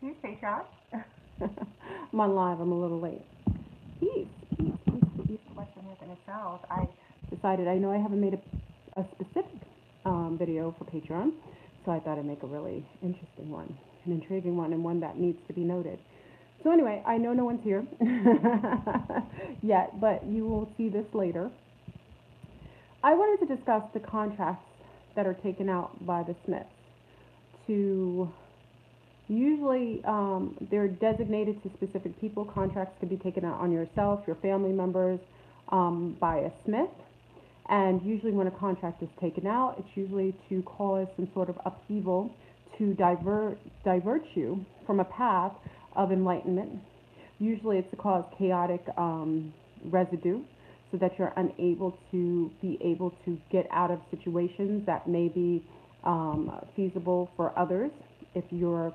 Peace, Patreon. I'm on live. I'm a little late. Peace, peace, peace, peace. Question within itself. I Decided I know I haven't made a specific video for Patreon, so I thought I'd make a really interesting one, an intriguing one, and one that needs to be noted. So anyway, I know no one's here yet, but you will see this later. I wanted to discuss the contracts that are taken out by the Smiths to usually, they're designated to specific people. Contracts can be taken out on yourself, your family members, by a Smith. And usually, when a contract is taken out, it's usually to cause some sort of upheaval to divert you from a path of enlightenment. Usually, it's to cause chaotic residue so that you're unable to be able to get out of situations that may be feasible for others if your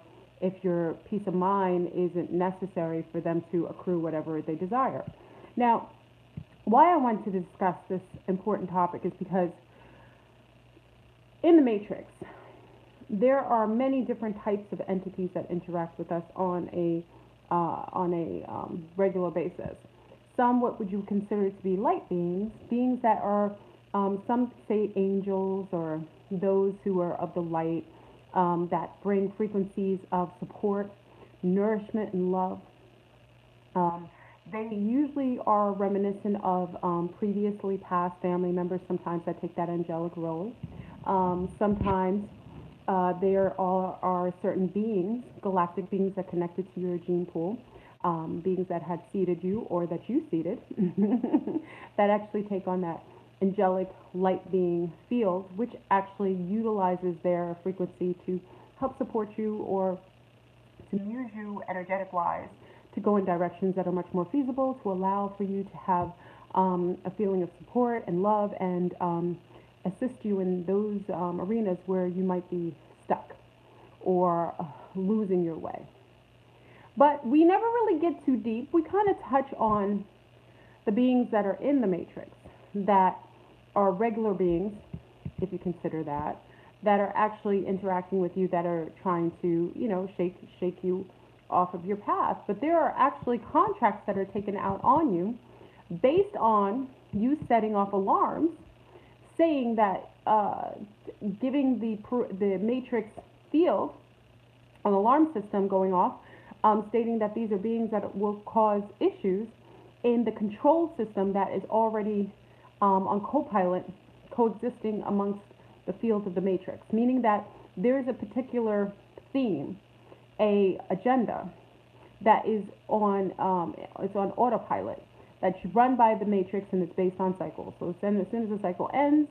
peace of mind isn't necessary for them to accrue whatever they desire. Now, why I want to discuss this important topic is because in the matrix, there are many different types of entities that interact with us on a regular basis. Some what would you consider to be light beings, beings that are some say angels or those who are of the light that bring frequencies of support, nourishment, and love. Um, they usually are reminiscent of previously passed family members, sometimes that take that angelic role. Sometimes there are certain beings, galactic beings that connected to your gene pool, beings that had seeded you or that you seeded, that actually take on that angelic light being field, which actually utilizes their frequency to help support you or to use you energetic wise to go in directions that are much more feasible to allow for you to have a feeling of support and love and assist you in those arenas where you might be stuck or losing your way. But we never really get too deep. We kind of touch on the beings that are in the matrix that are regular beings, if you consider that are actually interacting with you, that are trying to, shake you off of your path. But there are actually contracts that are taken out on you based on you setting off alarms, saying that giving the matrix field an alarm system going off, stating that these are beings that will cause issues in the control system that is already on copilot coexisting amongst the fields of the matrix, meaning that there is a particular theme, a agenda that is on it's on autopilot that's run by the matrix and it's based on cycles. So then as soon as the cycle ends,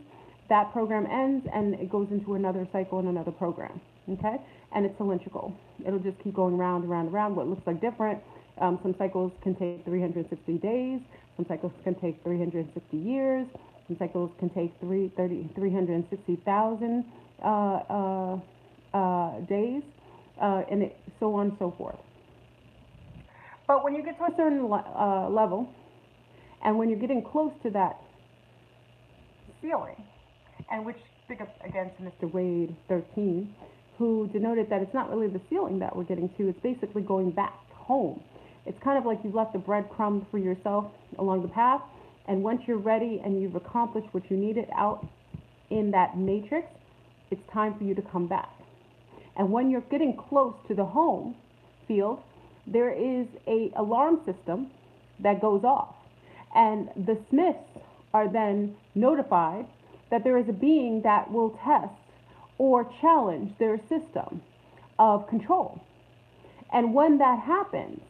that program ends and it goes into another cycle and another program. Okay, and it's cylindrical. It'll just keep going round and round and round. What looks like different. Some cycles can take 360 days. Some cycles can take 360 years. Some cycles can take 360,000 days, and so on and so forth. But when you get to a certain level, and when you're getting close to that ceiling, and which big up again to Mr. Wade 13, who denoted that it's not really the ceiling that we're getting to, it's basically going back home. It's kind of like you've left a breadcrumb for yourself along the path, and once you're ready and you've accomplished what you needed out in that matrix, it's time for you to come back. And when you're getting close to the home field, there is a alarm system that goes off. And the Smiths are then notified that there is a being that will test or challenge their system of control. And when that happens,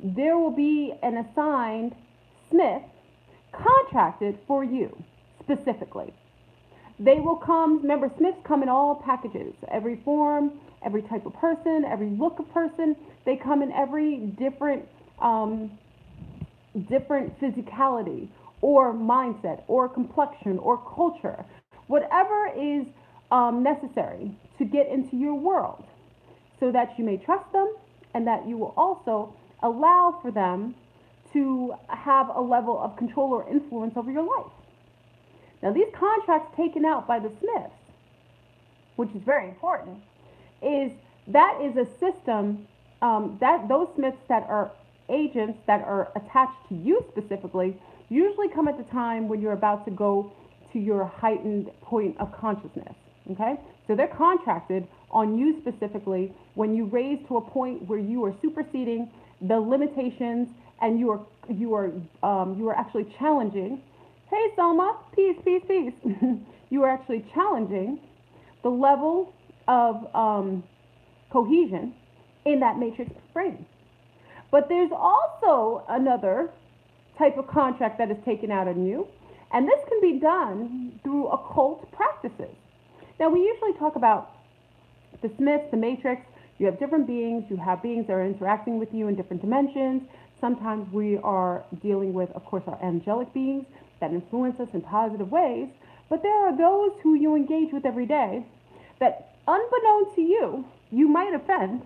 there will be an assigned Smith contracted for you specifically. They will come, remember, Smiths come in all packages, every form, every type of person, every look of person. They come in every different physicality or mindset or complexion or culture, whatever is necessary to get into your world so that you may trust them and that you will also allow for them to have a level of control or influence over your life. Now, these contracts taken out by the Smiths, which is very important, is that is a system that those Smiths that are agents that are attached to you specifically usually come at the time when you're about to go to your heightened point of consciousness. Okay, so they're contracted on you specifically when you raise to a point where you are superseding the limitations and you are actually challenging. Hey, Selma, peace, peace, peace. You are actually challenging the level of cohesion in that matrix brain. But there's also another type of contract that is taken out on you, and this can be done through occult practices. Now, we usually talk about the Smiths, the matrix. You have different beings, you have beings that are interacting with you in different dimensions. Sometimes we are dealing with, of course, our angelic beings that influence us in positive ways, but there are those who you engage with every day that, unbeknown to you, you might offend,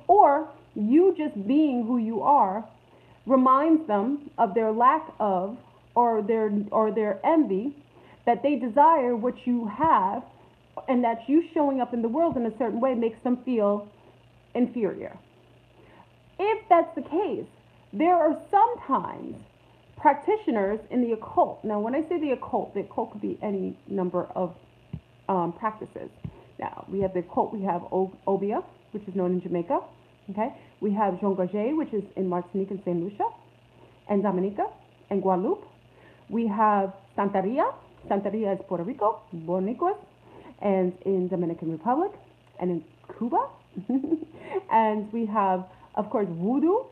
or you just being who you are reminds them of their lack of or their envy, that they desire what you have, and that you showing up in the world in a certain way makes them feel inferior. If that's the case, there are sometimes practitioners in the occult. Now, when I say the occult could be any number of practices. Now, we have the occult, we have Obia, which is known in Jamaica. Okay, we have Jean Gage, which is in Martinique and St. Lucia, and Dominica, and Guadeloupe. We have Santeria. Santeria is Puerto Rico, Bonicuas, and in Dominican Republic, and in Cuba. And we have, of course, Voodoo.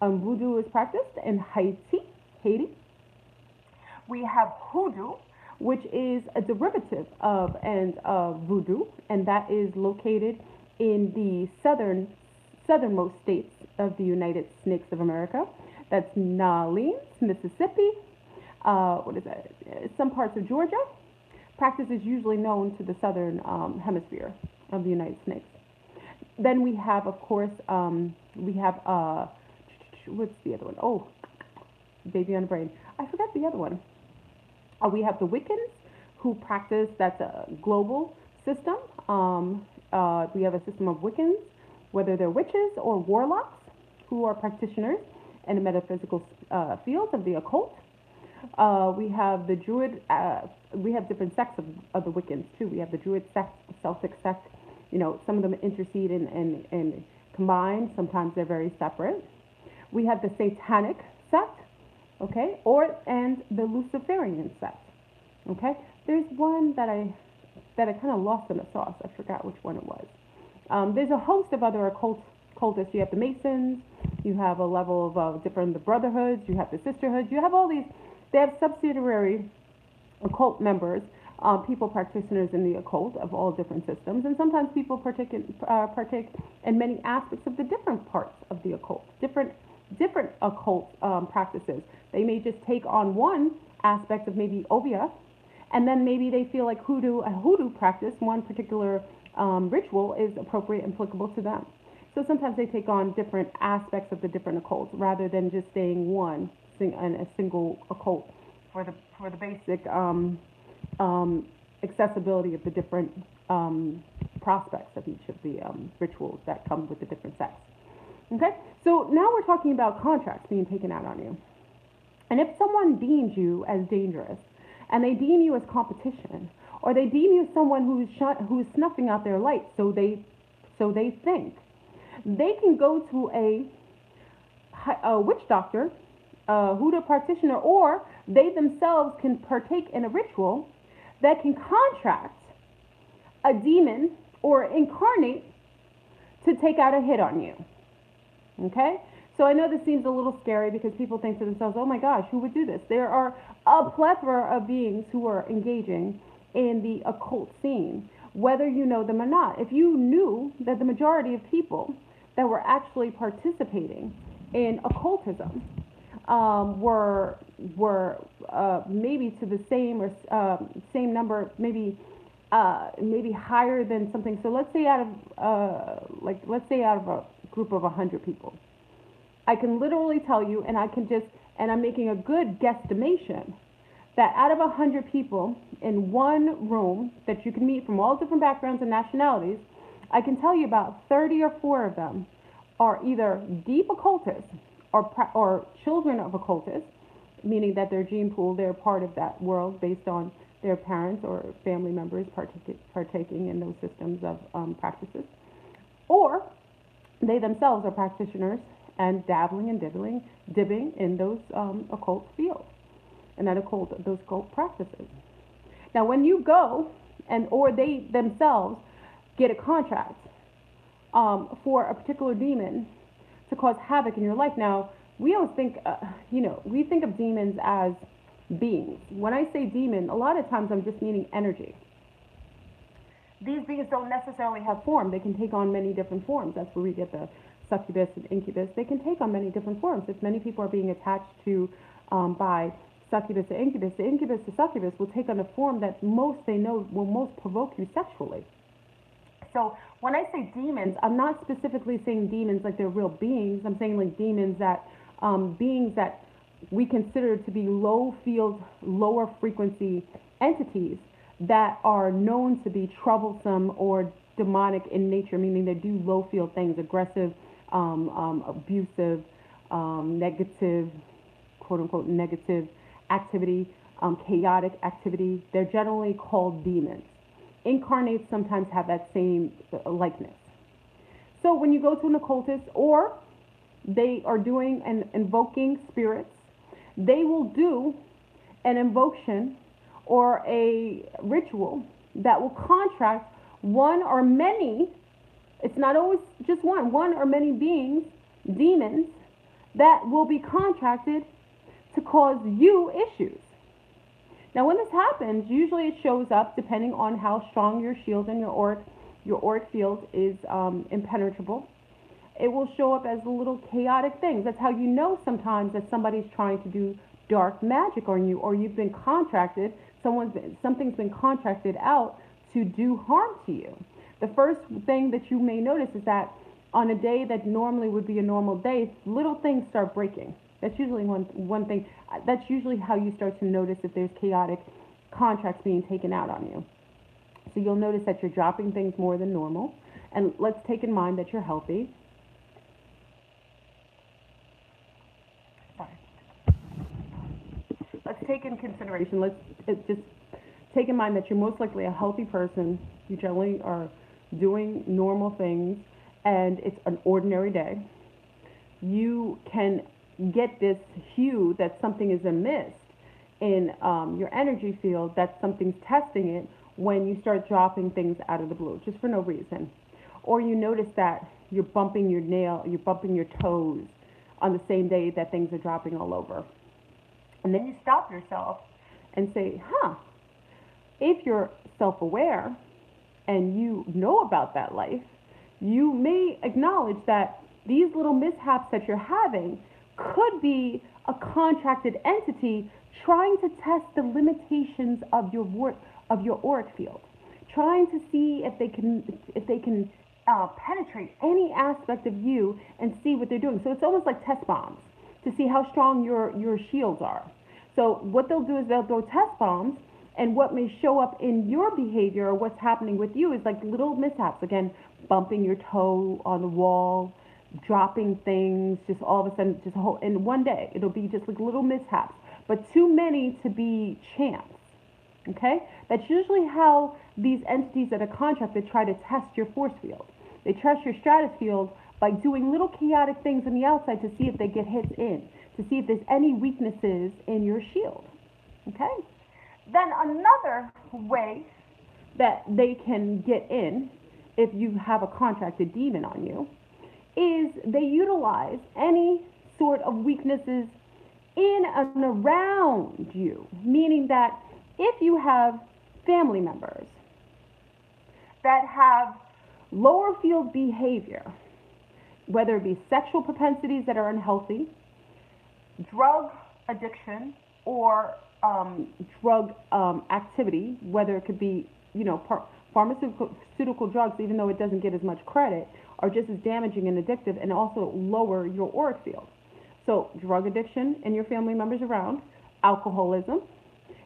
Voodoo is practiced in Haiti. We have Hoodoo, which is a derivative of Voodoo, and that is located in the southernmost states of the United Snakes of America. That's Nolens, Mississippi. What is that? Some parts of Georgia. Practice is usually known to the southern hemisphere of the United Snakes. Then we have, of course, what's the other one? Oh, baby on the brain. I forgot the other one. We have the Wiccans, who practice, that's a global system. We have a system of Wiccans, whether they're witches or warlocks, who are practitioners in the metaphysical field of the occult. We have the Druid, we have different sects of the Wiccans too. We have the Druid sect, the Celtic sect. You know, some of them intercede and combine. Sometimes they're very separate. We have the Satanic sect, okay, and the Luciferian sect, okay. There's one that I kind of lost in the sauce. I forgot which one it was. There's a host of other occultists. You have the Masons. You have a level of different the brotherhoods. You have the sisterhoods. You have all these. They have subsidiary occult members, people practitioners in the occult of all different systems, and sometimes people partake in many aspects of the different parts of the occult, different occult practices. They may just take on one aspect of maybe Obia, and then maybe they feel like a hoodoo practice, one particular ritual is appropriate and applicable to them. So sometimes they take on different aspects of the different occults rather than just staying a single occult for the basic accessibility of the different prospects of each of the rituals that come with the different sects. Okay, so now we're talking about contracts being taken out on you. And if someone deems you as dangerous, and they deem you as competition, or they deem you as someone who's snuffing out their light, so they think, they can go to a witch doctor, a hoodoo practitioner, or they themselves can partake in a ritual that can contract a demon or incarnate to take out a hit on you. Okay? So I know this seems a little scary because people think to themselves, oh my gosh, who would do this? There are a plethora of beings who are engaging in the occult scene, whether you know them or not. If you knew that the majority of people that were actually participating in occultism were maybe to the same or same number, maybe higher than something. So let's say out of a group of 100 people, I can literally tell you, and I'm making a good guesstimation, that out of 100 people in one room that you can meet from all different backgrounds and nationalities, I can tell you about 30 or 4 of them are either deep occultists or children of occultists, meaning that their gene pool, they're part of that world based on their parents or family members partaking in those systems of practices, or they themselves are practitioners and dabbling and dibbing in those occult fields and those occult practices. Now, when you go and or they themselves get a contract for a particular demon to cause havoc in your life. Now, we always think, we think of demons as beings. When I say demon, a lot of times I'm just meaning energy. These beings don't necessarily have form. They can take on many different forms. That's where we get the succubus and incubus. They can take on many different forms. If many people are being attached to by succubus or incubus, the incubus or succubus will take on a form that most they know will most provoke you sexually. So when I say demons, I'm not specifically saying demons like they're real beings. I'm saying like demons that beings that we consider to be low field, lower frequency entities that are known to be troublesome or demonic in nature, meaning they do low field things, aggressive, abusive, negative, quote unquote, negative activity, chaotic activity. They're generally called demons. Incarnates sometimes have that same likeness. So when you go to an occultist or they are doing and invoking spirits, they will do an invocation or a ritual that will contract one or many, it's not always just one or many beings, demons, that will be contracted to cause you issues. Now, when this happens, usually it shows up depending on how strong your shield and your auric field is impenetrable. It will show up as little chaotic things. That's how you know sometimes that somebody's trying to do dark magic on you, or you've been contracted, something's been contracted out to do harm to you. The first thing that you may notice is that on a day that normally would be a normal day, little things start breaking. That's usually one thing. That's usually how you start to notice if there's chaotic contracts being taken out on you. So you'll notice that you're dropping things more than normal. And let's take in mind that you're healthy. Sorry. Let's take in consideration, just take in mind that you're most likely a healthy person. You generally are doing normal things, and it's an ordinary day. You can get this hue that something is amiss in your energy field, that something's testing it when you start dropping things out of the blue, just for no reason. Or you notice that you're bumping your toes on the same day that things are dropping all over. And then you stop yourself and say, if you're self-aware and you know about that life, you may acknowledge that these little mishaps that you're having could be a contracted entity trying to test the limitations of your auric field, trying to see if they can penetrate any aspect of you and see what they're doing. So it's almost like test bombs to see how strong your shields are. So what they'll do is they'll throw test bombs, and what may show up in your behavior or what's happening with you is like little mishaps. Again, bumping your toe on the wall, dropping things, just all of a sudden, in one day, it'll be just like little mishaps, but too many to be chance. Okay? That's usually how these entities that are contracted try to test your force field. They test your stratus field by doing little chaotic things on the outside to see if they get hits in, to see if there's any weaknesses in your shield. Okay? Then another way that they can get in, if you have a contracted demon on you, is they utilize any sort of weaknesses in and around you, meaning that if you have family members that have lower field behavior, whether it be sexual propensities that are unhealthy, drug addiction, or drug activity, whether it could be, pharmaceutical drugs, even though it doesn't get as much credit, are just as damaging and addictive and also lower your auric field. So drug addiction and your family members around, alcoholism,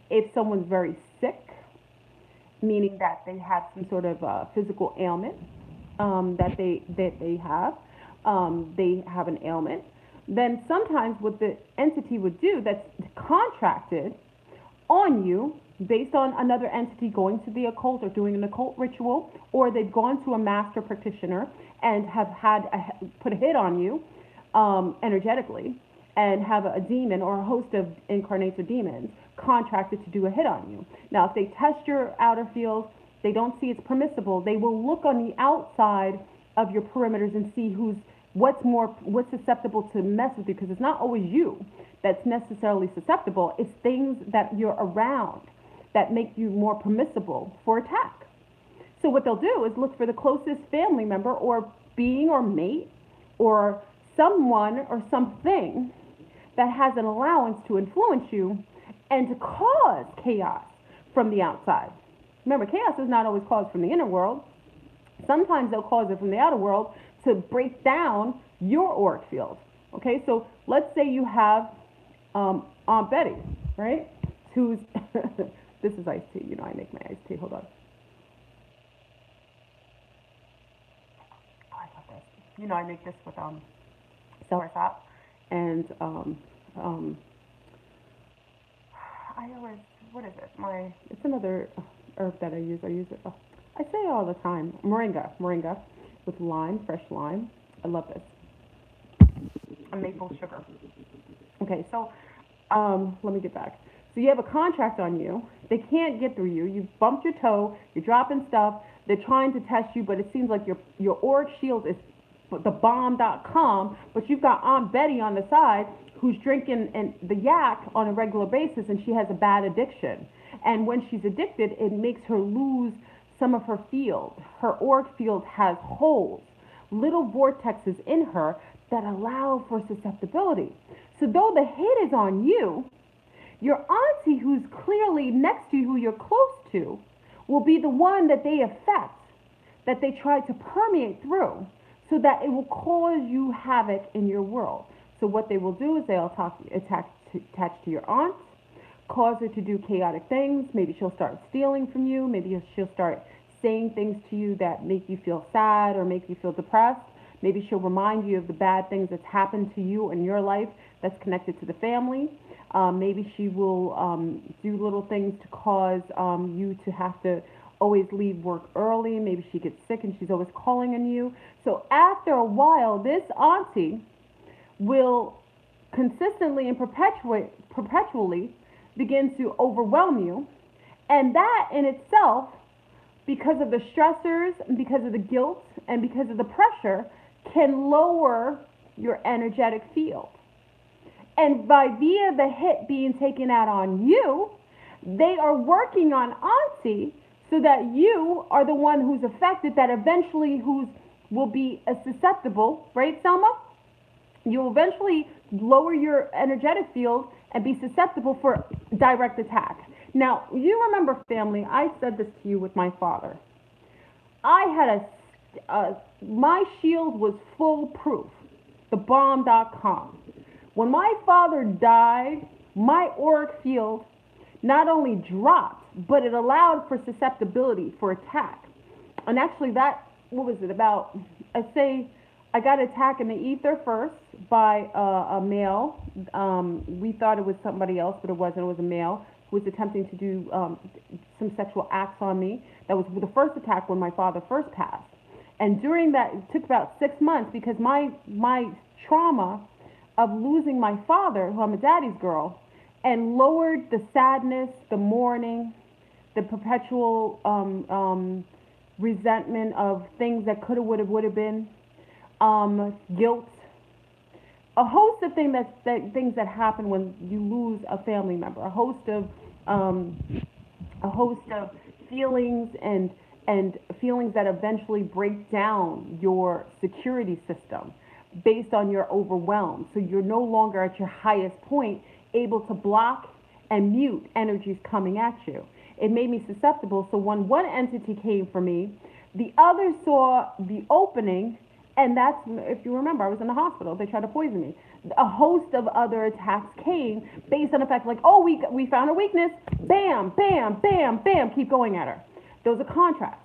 if someone's very sick, meaning that they have some sort of physical ailment that they have, they have an ailment, then sometimes what the entity would do that's contracted on you based on another entity going to the occult or doing an occult ritual, or they've gone to a master practitioner and have put a hit on you energetically, and have a demon or a host of incarnates or demons contracted to do a hit on you. Now, if they test your outer field, they don't see it's permissible, they will look on the outside of your perimeters and see what's susceptible to mess with you, because it's not always you that's necessarily susceptible. It's things that you're around that make you more permissible for attack. So what they'll do is look for the closest family member or being or mate or someone or something that has an allowance to influence you and to cause chaos from the outside. Remember, chaos is not always caused from the inner world. Sometimes they'll cause it from the outer world to break down your auric field. Okay, so let's say you have Aunt Betty, right? Who's this is iced tea. You know, I make my iced tea. Hold on. Oh, I love this. You know, I make this with celery sap and I always, what is it? It's another herb that I use. I use it. Oh, I say it all the time. Moringa with lime, fresh lime. I love this. And maple sugar. Okay, so let me get back. So you have a contract on you. They can't get through you. You've bumped your toe. You're dropping stuff. They're trying to test you, but it seems like your auric shield is the bomb.com, but you've got Aunt Betty on the side who's drinking the yak on a regular basis, and she has a bad addiction. And when she's addicted, it makes her lose some of her field. Her auric field has holes, little vortexes in her that allow for susceptibility. So though the hit is on you, your auntie who's clearly next to you, who you're close to, will be the one that they affect, that they try to permeate through, so that it will cause you havoc in your world. So what they will do is they'll attach to your aunt, cause her to do chaotic things. Maybe she'll start stealing from you. Maybe she'll start saying things to you that make you feel sad or make you feel depressed. Maybe she'll remind you of the bad things that's happened to you in your life that's connected to the family. Maybe she will do little things to cause you to have to always leave work early. Maybe she gets sick and she's always calling on you. So after a while, this auntie will consistently and perpetually begin to overwhelm you. And that in itself, because of the stressors, and because of the guilt, and because of the pressure, can lower your energetic field. And via the hit being taken out on you, they are working on auntie so that you are the one who's affected, that eventually will be susceptible, right, Selma? You'll eventually lower your energetic field and be susceptible for direct attack. Now, you remember, family, I said this to you with my father. I had my shield was foolproof, the bomb.com. When my father died, my auric field not only dropped, but it allowed for susceptibility for attack. And actually what was it about? I got attacked in the ether first by a male. We thought it was somebody else, but it wasn't. It was a male who was attempting to do some sexual acts on me. That was the first attack when my father first passed. And during that, it took about 6 months because my trauma of losing my father, who I'm a daddy's girl, and lowered the sadness, the mourning, the perpetual resentment of things that coulda, woulda, woulda been, guilt, a host of things that happen when you lose a family member, a host of feelings and feelings that eventually break down your security system based on your overwhelm. So you're no longer at your highest point, able to block and mute energies coming at you. It made me susceptible. So when one entity came for me, the other saw the opening, and that's, if you remember, I was in the hospital. They tried to poison me. A host of other attacks came based on the fact, like, oh, we found a weakness. Bam, bam, bam, bam, keep going at her. Those are contracts.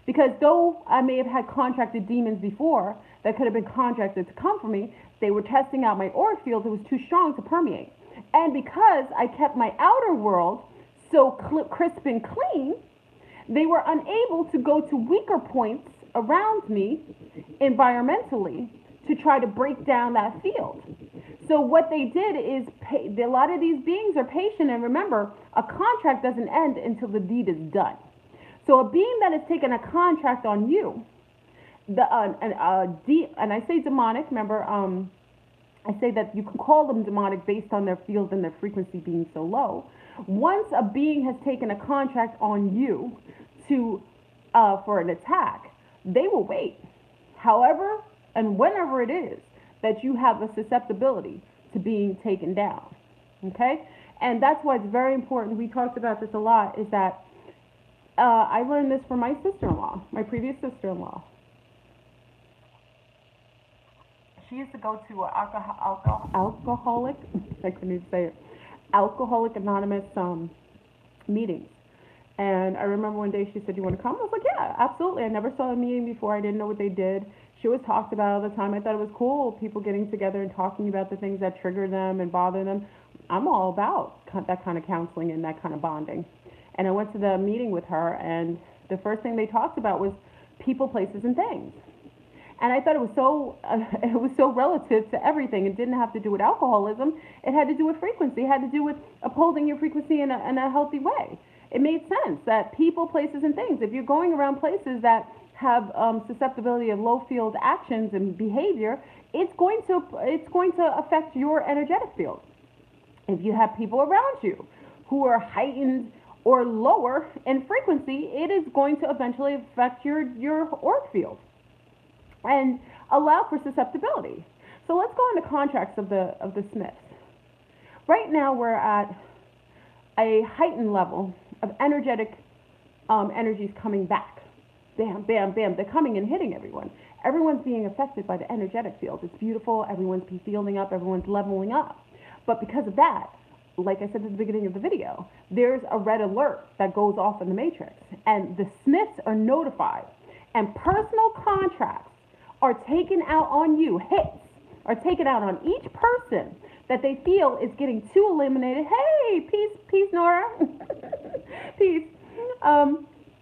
Because though I may have had contracted demons before, that could have been contracted to come from me. They were testing out my auric field. It was too strong to permeate. And because I kept my outer world so crisp and clean, they were unable to go to weaker points around me environmentally to try to break down that field. So what they did is a lot of these beings are patient, and remember, a contract doesn't end until the deed is done. So a being that has taken a contract on you, and I say demonic, remember, I say that you can call them demonic based on their field and their frequency being so low. Once a being has taken a contract on you to for an attack, they will wait. However and whenever it is that you have a susceptibility to being taken down. Okay? And that's why it's very important. We talked about this a lot, is that I learned this from my sister-in-law, my previous sister-in-law. She used to go to alcoholic, I couldn't even say it, Alcoholic Anonymous meetings. And I remember one day she said, "You want to come?" I was like, "Yeah, absolutely." I never saw a meeting before. I didn't know what they did. She was talked about all the time. I thought it was cool, people getting together and talking about the things that trigger them and bother them. I'm all about that kind of counseling and that kind of bonding. And I went to the meeting with her, and the first thing they talked about was people, places, and things. And I thought it was so relative to everything. It didn't have to do with alcoholism. It had to do with frequency. It had to do with upholding your frequency in a healthy way. It made sense that people, places, and things, if you're going around places that have susceptibility of low field actions and behavior, it's going to affect your energetic field. If you have people around you who are heightened or lower in frequency, it is going to eventually affect your auric field and allow for susceptibility. So let's go into contracts of the Smiths. Right now we're at a heightened level of energetic energies coming back. Bam, bam, bam. They're coming and hitting everyone. Everyone's being affected by the energetic field. It's beautiful. Everyone's fielding up. Everyone's leveling up. But because of that, like I said at the beginning of the video, there's a red alert that goes off in the matrix. And the Smiths are notified. And personal contracts are taken out on you. Hits are taken out on each person that they feel is getting too eliminated. Hey, peace, Nora. Peace.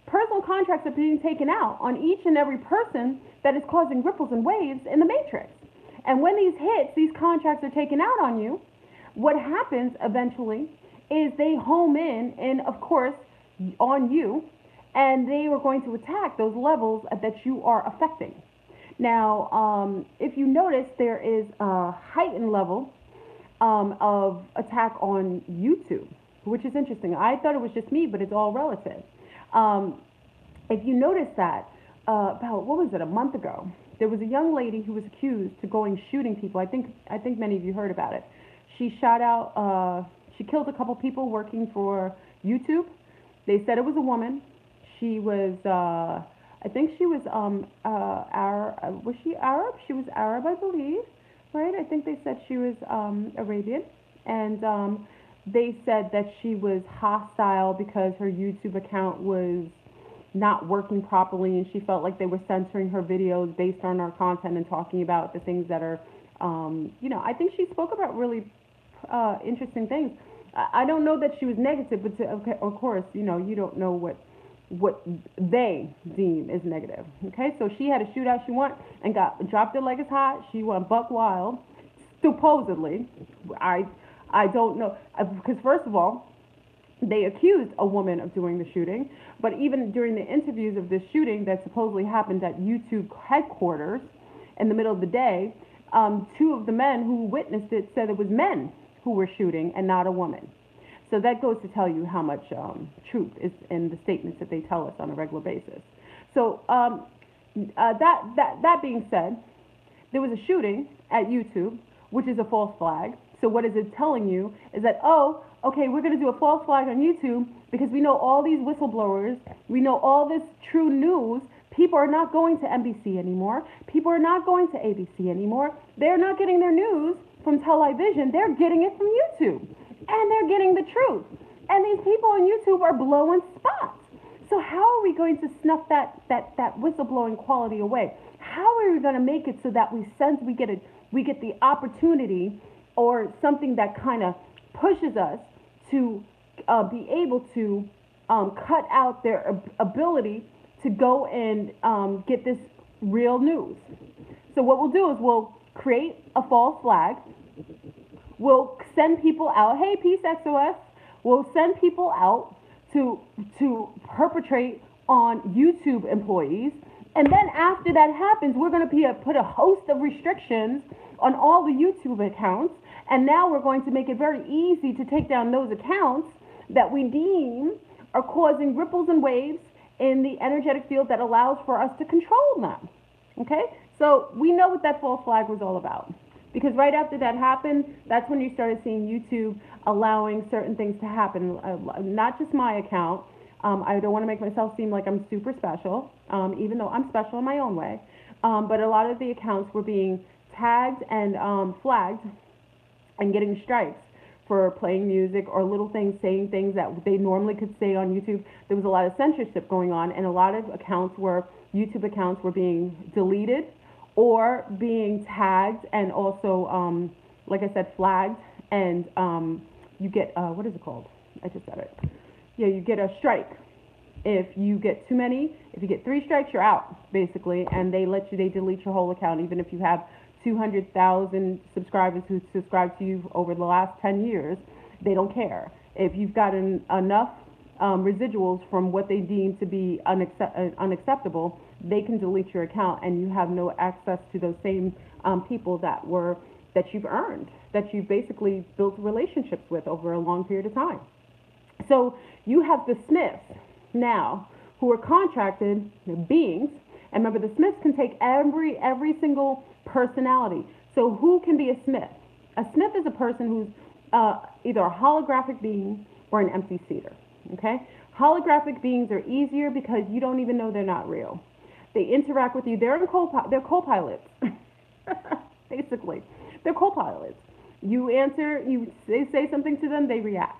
Personal contracts are being taken out on each and every person that is causing ripples and waves in the matrix. And when these hits, these contracts are taken out on you, what happens eventually is they home in, and of course, on you, and they are going to attack those levels that you are affecting. Now, if you notice, there is a heightened level of attack on YouTube, which is interesting. I thought it was just me, but it's all relative. If you notice that, about, what was it, a month ago, there was a young lady who was accused to going shooting people. I think many of you heard about it. She shot out, she killed a couple people working for YouTube. They said it was a woman. She was, I think she was Arab. Was she Arab? She was Arab, I believe, right? I think they said she was Arabian. And they said that she was hostile because her YouTube account was not working properly, and she felt like they were censoring her videos based on our content and talking about the things that are, I think she spoke about really interesting things. I don't know that she was negative, but of course, you don't know what they deem is negative. Okay, so she had a shootout. She went and dropped her like it's hot. She went buck wild, supposedly. I don't know, because first of all, they accused a woman of doing the shooting, but even during the interviews of this shooting that supposedly happened at YouTube headquarters in the middle of the day, two of the men who witnessed it said it was men who were shooting and not a woman. So that goes to tell you how much truth is in the statements that they tell us on a regular basis. So that being said, there was a shooting at YouTube, which is a false flag. So what is it telling you is that, oh, okay, we're going to do a false flag on YouTube because we know all these whistleblowers, we know all this true news. People are not going to NBC anymore. People are not going to ABC anymore. They're not getting their news from television. They're getting it from YouTube. And they're getting the truth. And these people on YouTube are blowing spots. So how are we going to snuff that whistleblowing quality away? how are we going to make it so that we sense we get the opportunity or something that kind of pushes us to be able to cut out their ability to go and get this real news. So what we'll do is we'll create a false flag. We'll send people out. Hey, Peace XOS. We'll send people out to perpetrate on YouTube employees. And then after that happens, we're going to put a host of restrictions on all the YouTube accounts. And now we're going to make it very easy to take down those accounts that we deem are causing ripples and waves in the energetic field that allows for us to control them. Okay? So we know what that false flag was all about. Because right after that happened, that's when you started seeing YouTube allowing certain things to happen. Not just my account. I don't want to make myself seem like I'm super special, even though I'm special in my own way. But a lot of the accounts were being tagged and flagged and getting strikes for playing music or little things, saying things that they normally could say on YouTube. There was a lot of censorship going on, and a lot of YouTube accounts were being deleted or being tagged and also, like I said, flagged. And you get, what is it called? I just said it. Yeah, you get a strike. If you get too many, if you get 3 strikes, you're out, basically, and they delete your whole account, even if you have 200,000 subscribers who subscribe to you over the last 10 years, they don't care. If you've gotten enough residuals from what they deem to be unacceptable, they can delete your account, and you have no access to those same people that you've earned, that you've basically built relationships with over a long period of time. So you have the Smiths now, who are contracted beings, and remember, the Smiths can take every single personality. So who can be a Smith? A Smith is a person who's either a holographic being or an empty seater. Okay? Holographic beings are easier because you don't even know they're not real. They interact with you. They're co-pilots. Basically, they're co-pilots. You answer, they say something to them, they react.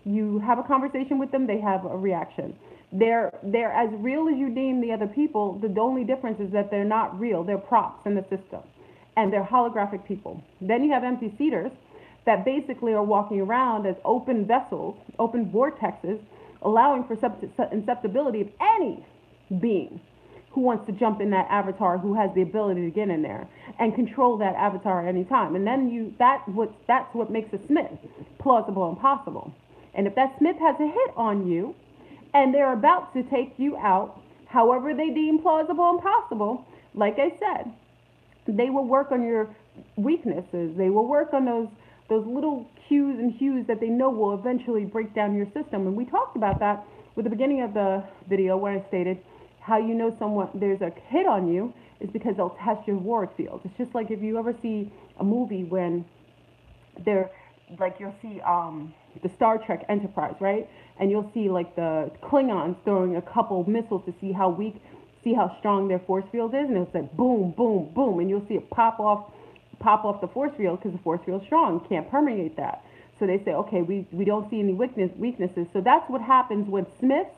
You have a conversation with them, they have a reaction. They're as real as you deem the other people. The only difference is that they're not real. They're props in the system, and they're holographic people. Then you have empty seaters that basically are walking around as open vessels, open vortexes, allowing for inceptibility of any being who wants to jump in that avatar, who has the ability to get in there and control that avatar at any time. And then that's what makes a Smith plausible and possible. And if that Smith has a hit on you and they're about to take you out, however they deem plausible and possible, like I said, they will work on your weaknesses. They will work on those little cues and hues that they know will eventually break down your system. And we talked about that with the beginning of the video when I stated how you know there's a hit on you is because they'll test your auric field. It's just like if you ever see a movie when you'll see the Star Trek Enterprise, right? And you'll see like the Klingons throwing a couple missiles to see how strong their force field is, and it'll say boom, boom, boom, and you'll see it pop off the force field because the force field's strong, can't permeate that. So they say, okay, we don't see any weaknesses. So that's what happens when Smiths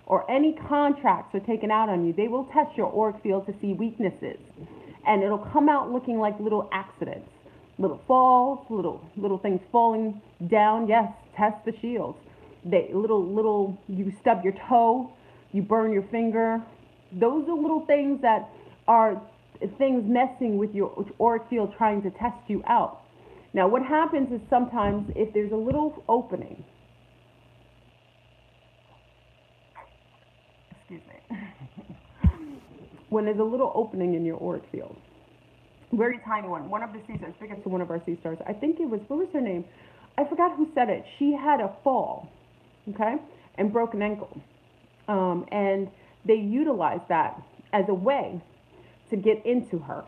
or any contracts are taken out on you. They will test your auric field to see weaknesses, and it'll come out looking like little accidents, little falls, little things falling down. Yes, test the shields. You stub your toe, you burn your finger. Those are little things that are things messing with your auric field, trying to test you out. Now, what happens is sometimes if there's a little opening, excuse me, when there's a little opening in your auric field, very tiny one of the sea stars, speaking to one of our sea stars, I think what was her name? I forgot who said it. She had a fall, okay, and broke an ankle. And they utilized that as a way to get into her.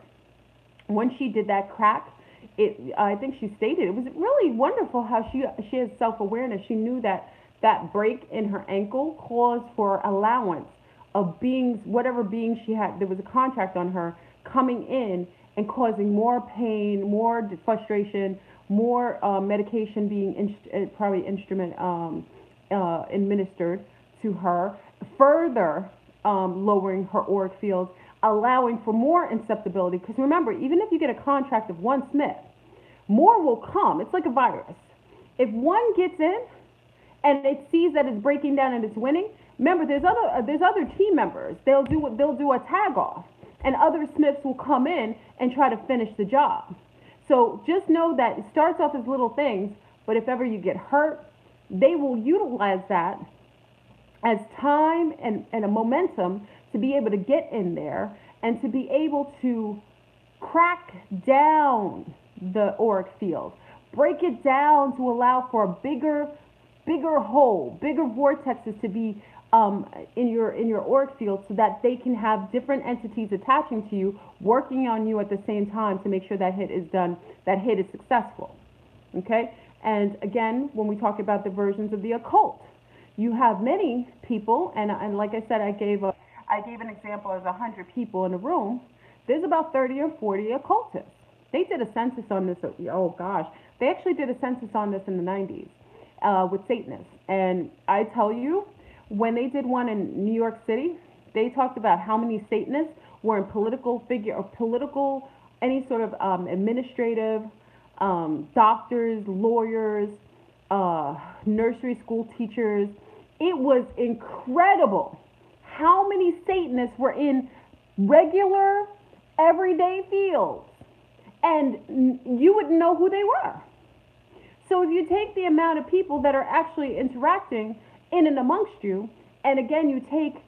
When she did that crack, I think she stated it was really wonderful how she has self-awareness. She knew that break in her ankle caused for allowance of beings, whatever beings she had. There was a contract on her coming in and causing more pain, more frustration, more medication being administered to her, further lowering her auric field allowing for more inceptibility. Because remember, even if you get a contract of one Smith, more will come. It's like a virus. If one gets in and it sees that it's breaking down and it's winning, remember there's other team members. They'll do a tag off, and other Smiths will come in and try to finish the job. So just know that it starts off as little things, but if ever you get hurt, they will utilize that as time and a momentum to be able to get in there and to be able to crack down the auric field, break it down to allow for a bigger hole, bigger vortexes to be in your auric field, so that they can have different entities attaching to you, working on you at the same time to make sure that hit is done, that hit is successful. Okay? And again, when we talk about the versions of the occult, you have many people, and like I said, I gave an example of 100 people in a room. There's about 30 or 40 occultists. They did a census on this. Oh gosh, they actually did a census on this in the 90s with Satanists. And I tell you, when they did one in New York City, they talked about how many Satanists were in any sort of administrative, doctors, lawyers, nursery school teachers. It was incredible how many Satanists were in regular, everyday fields, and you wouldn't know who they were. So if you take the amount of people that are actually interacting in and amongst you, and again, you take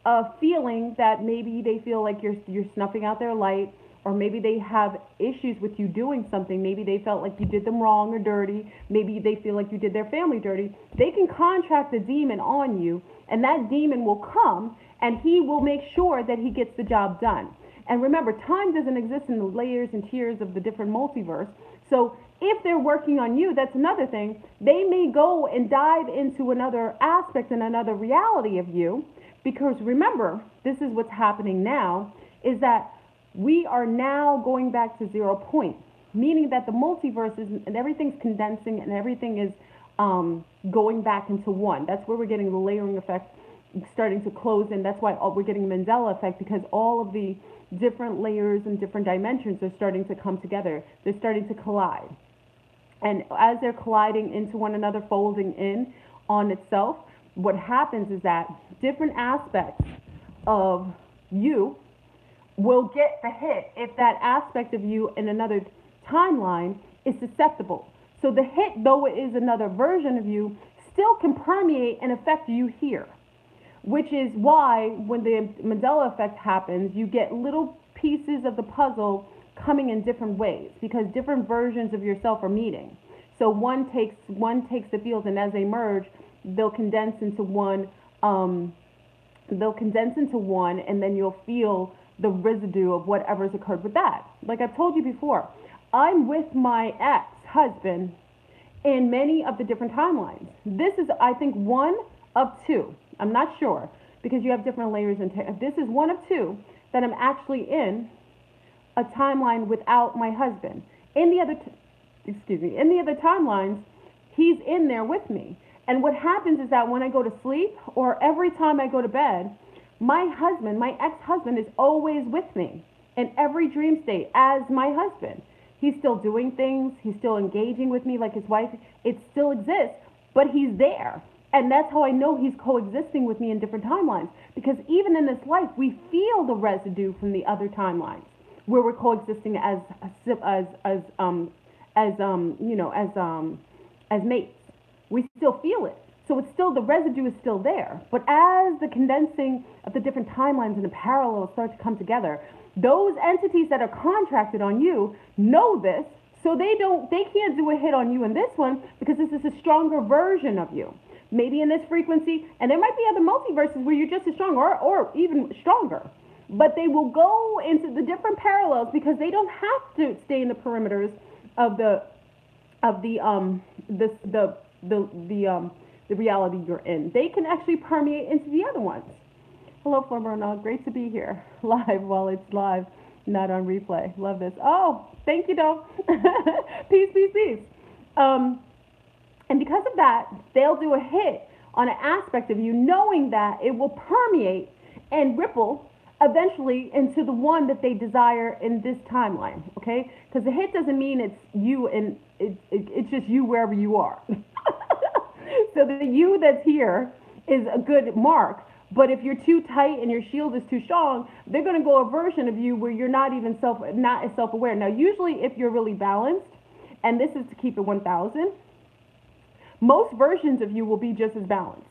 a feeling that maybe they feel like you're snuffing out their light, or maybe they have issues with you doing something. Maybe they felt like you did them wrong or dirty. Maybe they feel like you did their family dirty. They can contract the demon on you, and that demon will come, and he will make sure that he gets the job done. And remember, time doesn't exist in the layers and tiers of the different multiverse. So if they're working on you, that's another thing. They may go and dive into another aspect and another reality of you, because remember, this is what's happening now, is that we are now going back to 0 point, meaning that the multiverse is, and everything's condensing and everything is going back into one. That's where we're getting the layering effect starting to close in. That's why we're getting the Mandela effect, because all of the different layers and different dimensions are starting to come together. They're starting to collide. And as they're colliding into one another, folding in on itself, what happens is that different aspects of you will get the hit if that aspect of you in another timeline is susceptible. So the hit, though it is another version of you, still can permeate and affect you here, which is why when the Mandela effect happens, you get little pieces of the puzzle coming in different ways, because different versions of yourself are meeting. So one takes the field, and as they merge, they'll condense into one. And then you'll feel the residue of whatever's occurred with that. Like I've told you before, I'm with my ex-husband in many of the different timelines. This is, I think, one of two. I'm not sure, because you have different layers. This is one of two that I'm actually in a timeline without my husband. In the other timelines, he's in there with me. And what happens is that when I go to sleep, or every time I go to bed, my husband, my ex-husband, is always with me in every dream state as my husband. He's still doing things. He's still engaging with me like his wife. It still exists, but he's there. And that's how I know he's coexisting with me in different timelines. Because even in this life, we feel the residue from the other timelines where we're coexisting as mates. We still feel it. So it's still, the residue is still there. But as the condensing of the different timelines and the parallels start to come together, those entities that are contracted on you know this, so they can't do a hit on you in this one, because this is a stronger version of you. Maybe in this frequency, and there might be other multiverses where you're just as strong or even stronger. But they will go into the different parallels, because they don't have to stay in the perimeters of the reality you're in. They can actually permeate into the other ones. Hello, Florona. Great to be here live while it's live, not on replay. Love this. Oh, thank you, though. Peace, peace, peace. And because of that, they'll do a hit on an aspect of you, knowing that it will permeate and ripple eventually into the one that they desire in this timeline, okay? Because the hit doesn't mean it's you and it's just you wherever you are. So the you that's here is a good mark. But if you're too tight and your shield is too strong, they're going to go a version of you where you're not even not as self-aware. Now, usually if you're really balanced, and this is to keep it 1,000, most versions of you will be just as balanced,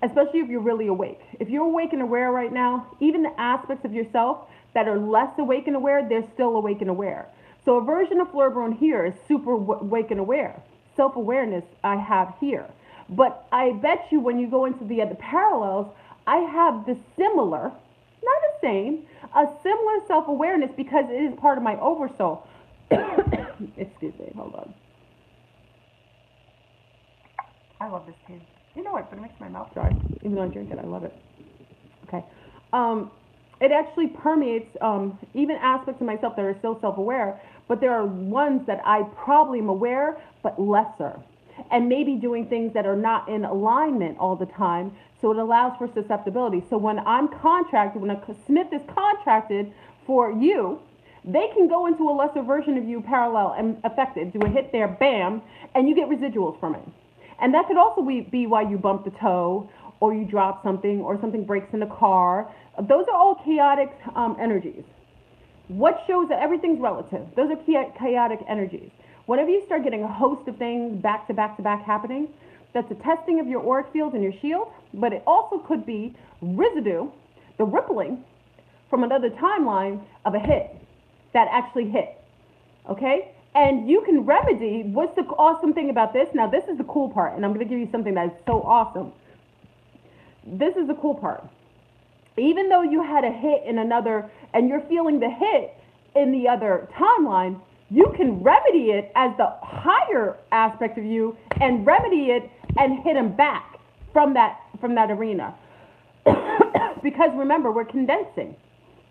especially if you're really awake. If you're awake and aware right now, even the aspects of yourself that are less awake and aware, they're still awake and aware. So a version of Fleur Brown here is super awake and aware. Self-awareness I have here. But I bet you when you go into the other parallels, I have the similar, not the same, a similar self-awareness because it is part of my oversoul. Excuse me, hold on. I love this tea. You know what, but it makes my mouth dry. Even though I drink it, I love it. Okay. It actually permeates even aspects of myself that are still self-aware, but there are ones that I probably am aware, but lesser. And maybe doing things that are not in alignment all the time, so it allows for susceptibility. So when I'm contracted, when a Smith is contracted for you, they can go into a lesser version of you parallel and affect it, do a hit there, bam, and you get residuals from it. And that could also be why you bump the toe, or you drop something, or something breaks in the car. Those are all chaotic energies. What shows that everything's relative? Those are chaotic energies. Whenever you start getting a host of things back to back to back happening, that's a testing of your auric field and your shield, but it also could be residue, the rippling from another timeline of a hit that actually hit, okay? And you can remedy, what's the awesome thing about this? Now, this is the cool part, and I'm going to give you something that is so awesome. This is the cool part. Even though you had a hit in another, and you're feeling the hit in the other timeline, you can remedy it as the higher aspect of you and remedy it and hit them back from that arena. Because remember, we're condensing.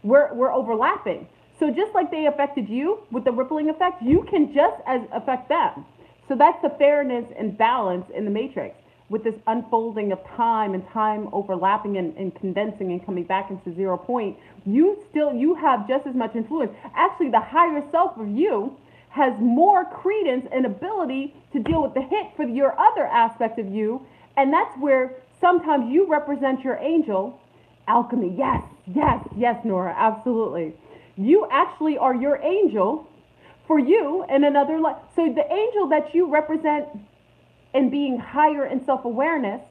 We're overlapping. So just like they affected you with the rippling effect, you can just as affect them. So that's the fairness and balance in the matrix with this unfolding of time and time overlapping and condensing and coming back into 0 point. You have just as much influence. Actually, the higher self of you has more credence and ability to deal with the hit for your other aspect of you. And that's where sometimes you represent your angel. Alchemy, yes, yes, yes, Nora, absolutely. You actually are your angel for you in another life. So the angel that you represent in being higher in self-awareness,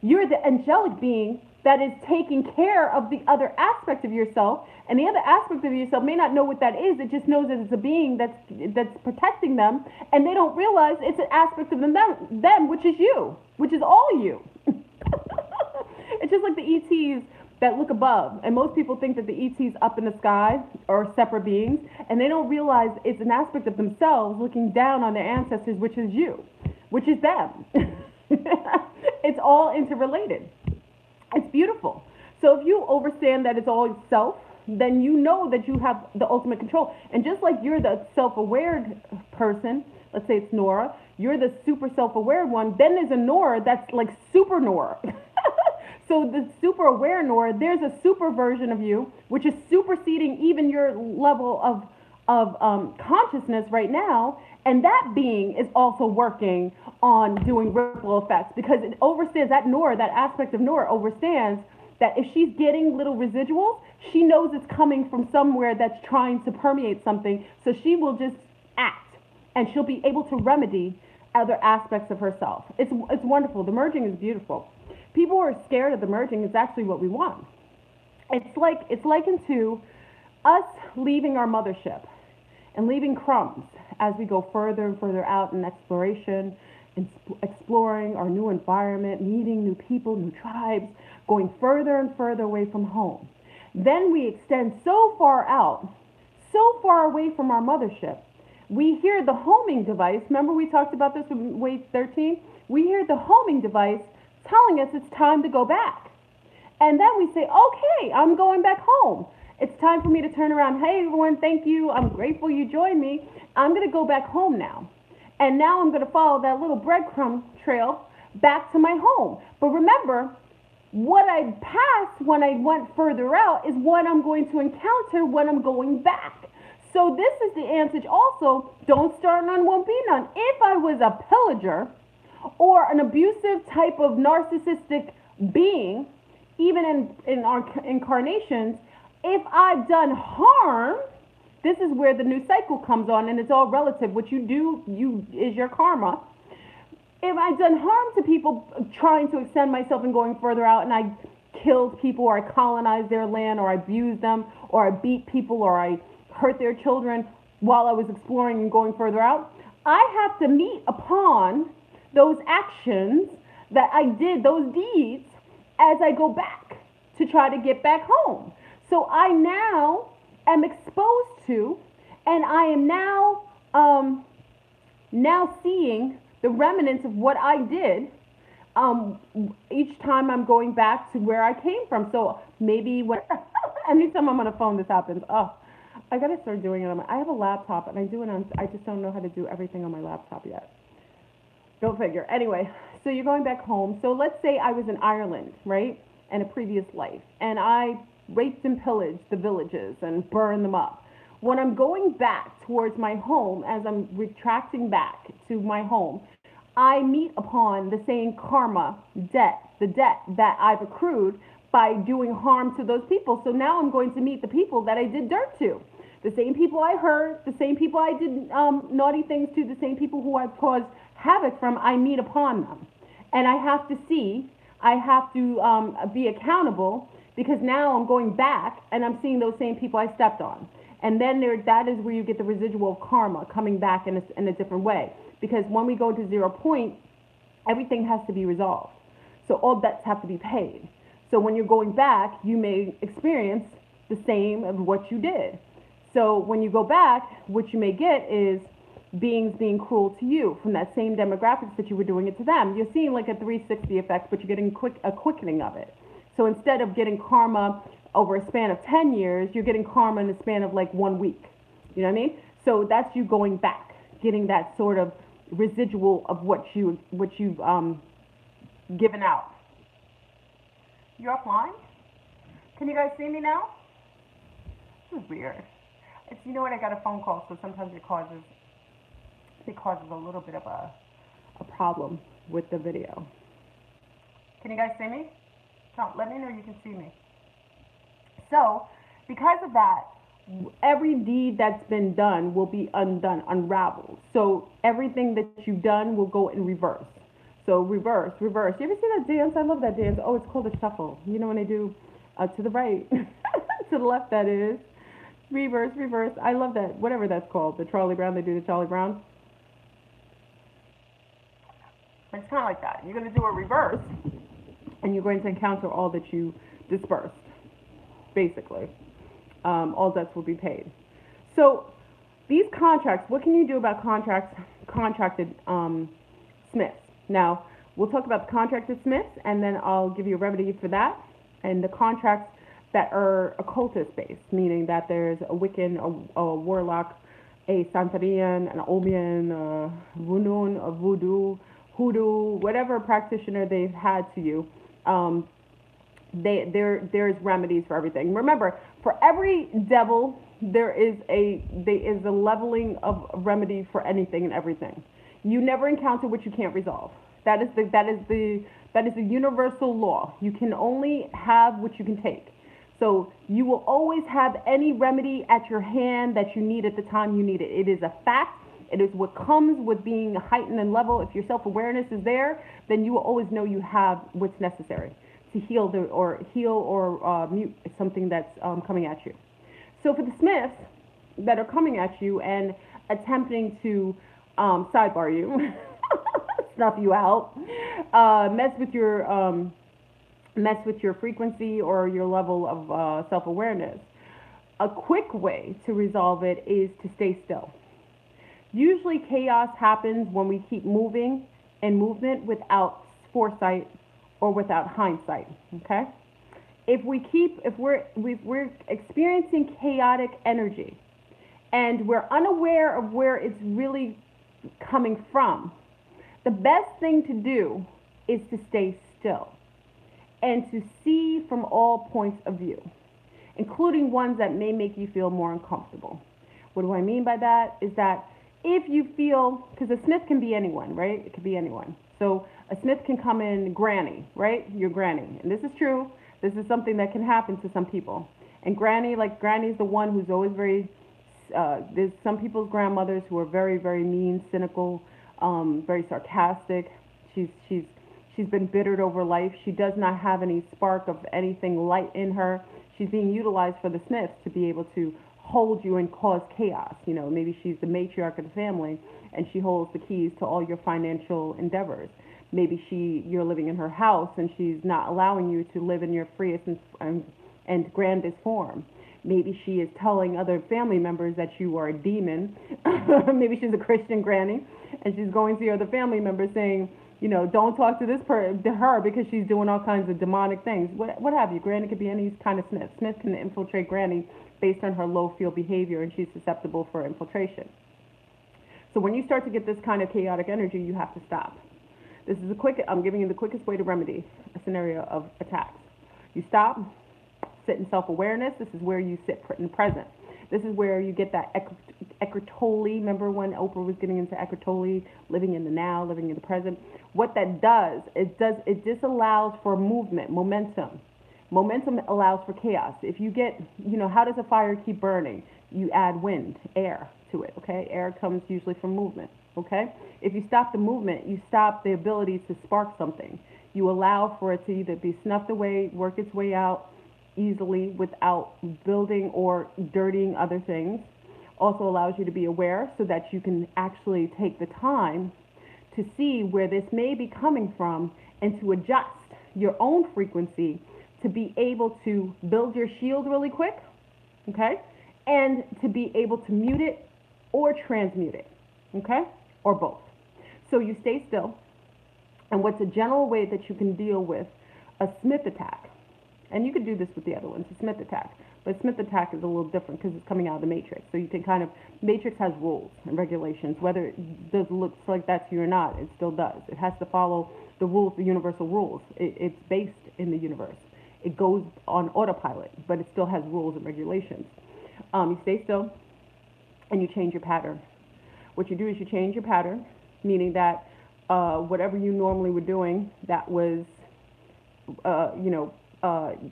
you're the angelic being that is taking care of the other aspect of yourself. And the other aspect of yourself may not know what that is. It just knows that it's a being that's protecting them. And they don't realize it's an aspect of them, which is you, which is all you. It's just like the ETs that look above. And most people think that the ETs up in the sky are separate beings. And they don't realize it's an aspect of themselves looking down on their ancestors, which is you, which is them. It's all interrelated. It's beautiful. So if you understand that it's all self, then you know that you have the ultimate control. And just like you're the self-aware person, let's say it's Nora, you're the super self-aware one, then there's a Nora that's like super Nora. So the super aware Nora, there's a super version of you, which is superseding even your level of consciousness right now. And that being is also working on doing ripple effects because it understands that Nora, that aspect of Nora understands that if she's getting little residuals, she knows it's coming from somewhere that's trying to permeate something. So she will just act and she'll be able to remedy other aspects of herself. It's wonderful. The merging is beautiful. People who are scared of the merging is actually what we want. It's likened to us leaving our mothership and leaving crumbs as we go further and further out in exploration, exploring our new environment, meeting new people, new tribes, going further and further away from home. Then we extend so far out, so far away from our mothership. We hear the homing device. Remember we talked about this in Wave 13? We hear the homing device telling us it's time to go back. And then we say, okay, I'm going back home. It's time for me to turn around. Hey, everyone, thank you. I'm grateful you joined me. I'm going to go back home now. And now I'm going to follow that little breadcrumb trail back to my home. But remember, What I passed when I went further out is what I'm going to encounter when I'm going back. So this is the answer also. Don't start none, won't be none. If I was a pillager or an abusive type of narcissistic being, even in our incarnations, if I've done harm, this is where the new cycle comes on, and it's all relative. What you do, you is your karma. If I've done harm to people trying to extend myself and going further out, and I killed people, or I colonized their land, or I abused them, or I beat people, or I hurt their children while I was exploring and going further out, I have to meet upon those actions that I did, those deeds, as I go back to try to get back home. So I now am exposed to, and I am now seeing the remnants of what I did um, each time I'm going back to where I came from. So maybe when anytime I'm on a phone, this happens. Oh, I gotta start doing it on my. I have a laptop and I do it on. I just don't know how to do everything on my laptop yet. Go figure. Anyway, so you're going back home. So let's say I was in Ireland, right, in a previous life, and I raped and pillaged the villages and burned them up. When I'm going back towards my home, as I'm retracting back to my home, I meet upon the same karma debt, the debt that I've accrued by doing harm to those people. So now I'm going to meet the people that I did dirt to. The same people I hurt, the same people I did naughty things to, the same people who I've caused havoc from, I meet upon them. And I have to see, I have to be accountable, because now I'm going back and I'm seeing those same people I stepped on. And then that is where you get the residual of karma coming back in a different way. Because when we go to 0 point, everything has to be resolved. So all debts have to be paid. So when you're going back, you may experience the same of what you did. So when you go back, what you may get is beings being cruel to you from that same demographics that you were doing it to them. You're seeing like a 360 effect, but you're getting a quickening of it. So instead of getting karma over a span of 10 years, you're getting karma in a span of like 1 week. You know what I mean? So that's you going back, getting that sort of residual of what you've given out. You're offline? Can you guys see me now? This is weird. It's, you know what, I got a phone call, so sometimes it causes a little bit of a problem with the video. Can you guys see me? Don't, let me know you can see me. So, because of that, every deed that's been done will be undone, unraveled. So everything that you've done will go in reverse. So reverse, reverse. You ever see that dance? I love that dance. Oh, it's called a shuffle. You know when they do to the right, to the left, that is. Reverse, reverse. I love that. Whatever that's called. The Charlie Brown, they do the Charlie Brown. It's kind of like that. You're going to do a reverse, and you're going to encounter all that you dispersed, basically. All debts will be paid. So these contracts, what can you do about contracted Smiths? Now, we'll talk about the contracted Smiths, and then I'll give you a remedy for that. And the contracts that are occultist based, meaning that there's a Wiccan, a Warlock, a Santerian, an Obian, a Runun, a Voodoo, Hoodoo, whatever practitioner they've had to you. There's remedies for everything. Remember, for every devil, there is a leveling of remedy for anything and everything. You never encounter what you can't resolve. That is the universal law. You can only have what you can take. So you will always have any remedy at your hand that you need at the time you need it. It is a fact. It is what comes with being heightened in level. If your self-awareness is there, then you will always know you have what's necessary to heal or mute something that's coming at you. So for the Smiths that are coming at you and attempting to sidebar you, snuff you out, mess with your frequency or your level of self-awareness, a quick way to resolve it is to stay still. Usually chaos happens when we keep moving in movement without foresight or without hindsight, okay? If we're experiencing chaotic energy and we're unaware of where it's really coming from, the best thing to do is to stay still. and to see from all points of view, including ones that may make you feel more uncomfortable. What do I mean by that? Is that if you feel, because a Smith can be anyone, right? It could be anyone. So a Smith can come in granny, right? Your granny. And this is true. This is something that can happen to some people. And granny, like granny's the one who's always very, there's some people's grandmothers who are very, very mean, cynical, very sarcastic. She's she's been bittered over life. She does not have any spark of anything light in her. She's being utilized for the Smiths to be able to hold you and cause chaos. You know, maybe she's the matriarch of the family and she holds the keys to all your financial endeavors. Maybe you're living in her house and she's not allowing you to live in your freest and grandest form. Maybe she is telling other family members that you are a demon. Maybe she's a Christian granny and she's going to your other family members saying, you know, don't talk to to her because she's doing all kinds of demonic things. What have you? Granny could be any kind of Smith. Smith can infiltrate Granny based on her low field behavior, and she's susceptible for infiltration. So when you start to get this kind of chaotic energy, you have to stop. I'm giving you the quickest way to remedy a scenario of attacks. You stop, sit in self-awareness. This is where you sit in the present. This is where you get that Eckhart Tolle. Remember when Oprah was getting into Eckhart Tolle, living in the now, living in the present? What that does, it disallows for movement, momentum. Momentum allows for chaos. If you get, how does a fire keep burning? You add wind, air to it, okay? Air comes usually from movement, okay? If you stop the movement, you stop the ability to spark something. You allow for it to either be snuffed away, work its way out easily without building or dirtying other things. Also allows you to be aware so that you can actually take the time to see where this may be coming from and to adjust your own frequency to be able to build your shield really quick, okay? And to be able to mute it or transmute it, okay? Or both. So you stay still. And what's a general way that you can deal with a Smith attack? And you could do this with the other ones, a Smith attack. But Smith attack is a little different because it's coming out of the matrix. So you can matrix has rules and regulations. Whether it does look like that to you or not, it still does. It has to follow the rules, the universal rules. It's based in the universe. It goes on autopilot, but it still has rules and regulations. You stay still and you change your pattern. What you do is you change your pattern, meaning that whatever you normally were doing that was,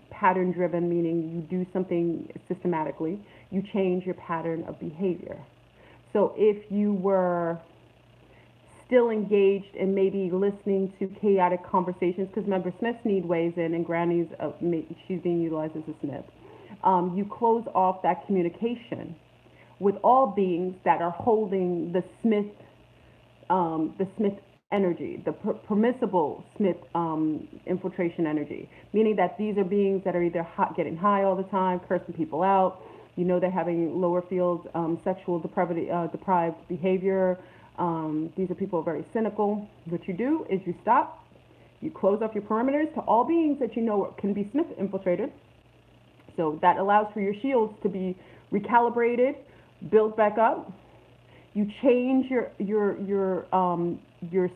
pattern driven, meaning you do something systematically, you change your pattern of behavior. So if you were still engaged in maybe listening to chaotic conversations, because remember, Smiths need ways in, and Granny's, she's being utilized as a Smith. You close off that communication with all beings that are holding the Smith energy, the permissible Smith infiltration energy, meaning that these are beings that are either getting high all the time, cursing people out. They're having lower field sexual deprived behavior. These are people who are very cynical. What you do is you stop, you close off your perimeters to all beings that you know can be Smith infiltrated. So that allows for your shields to be recalibrated, built back up. You change your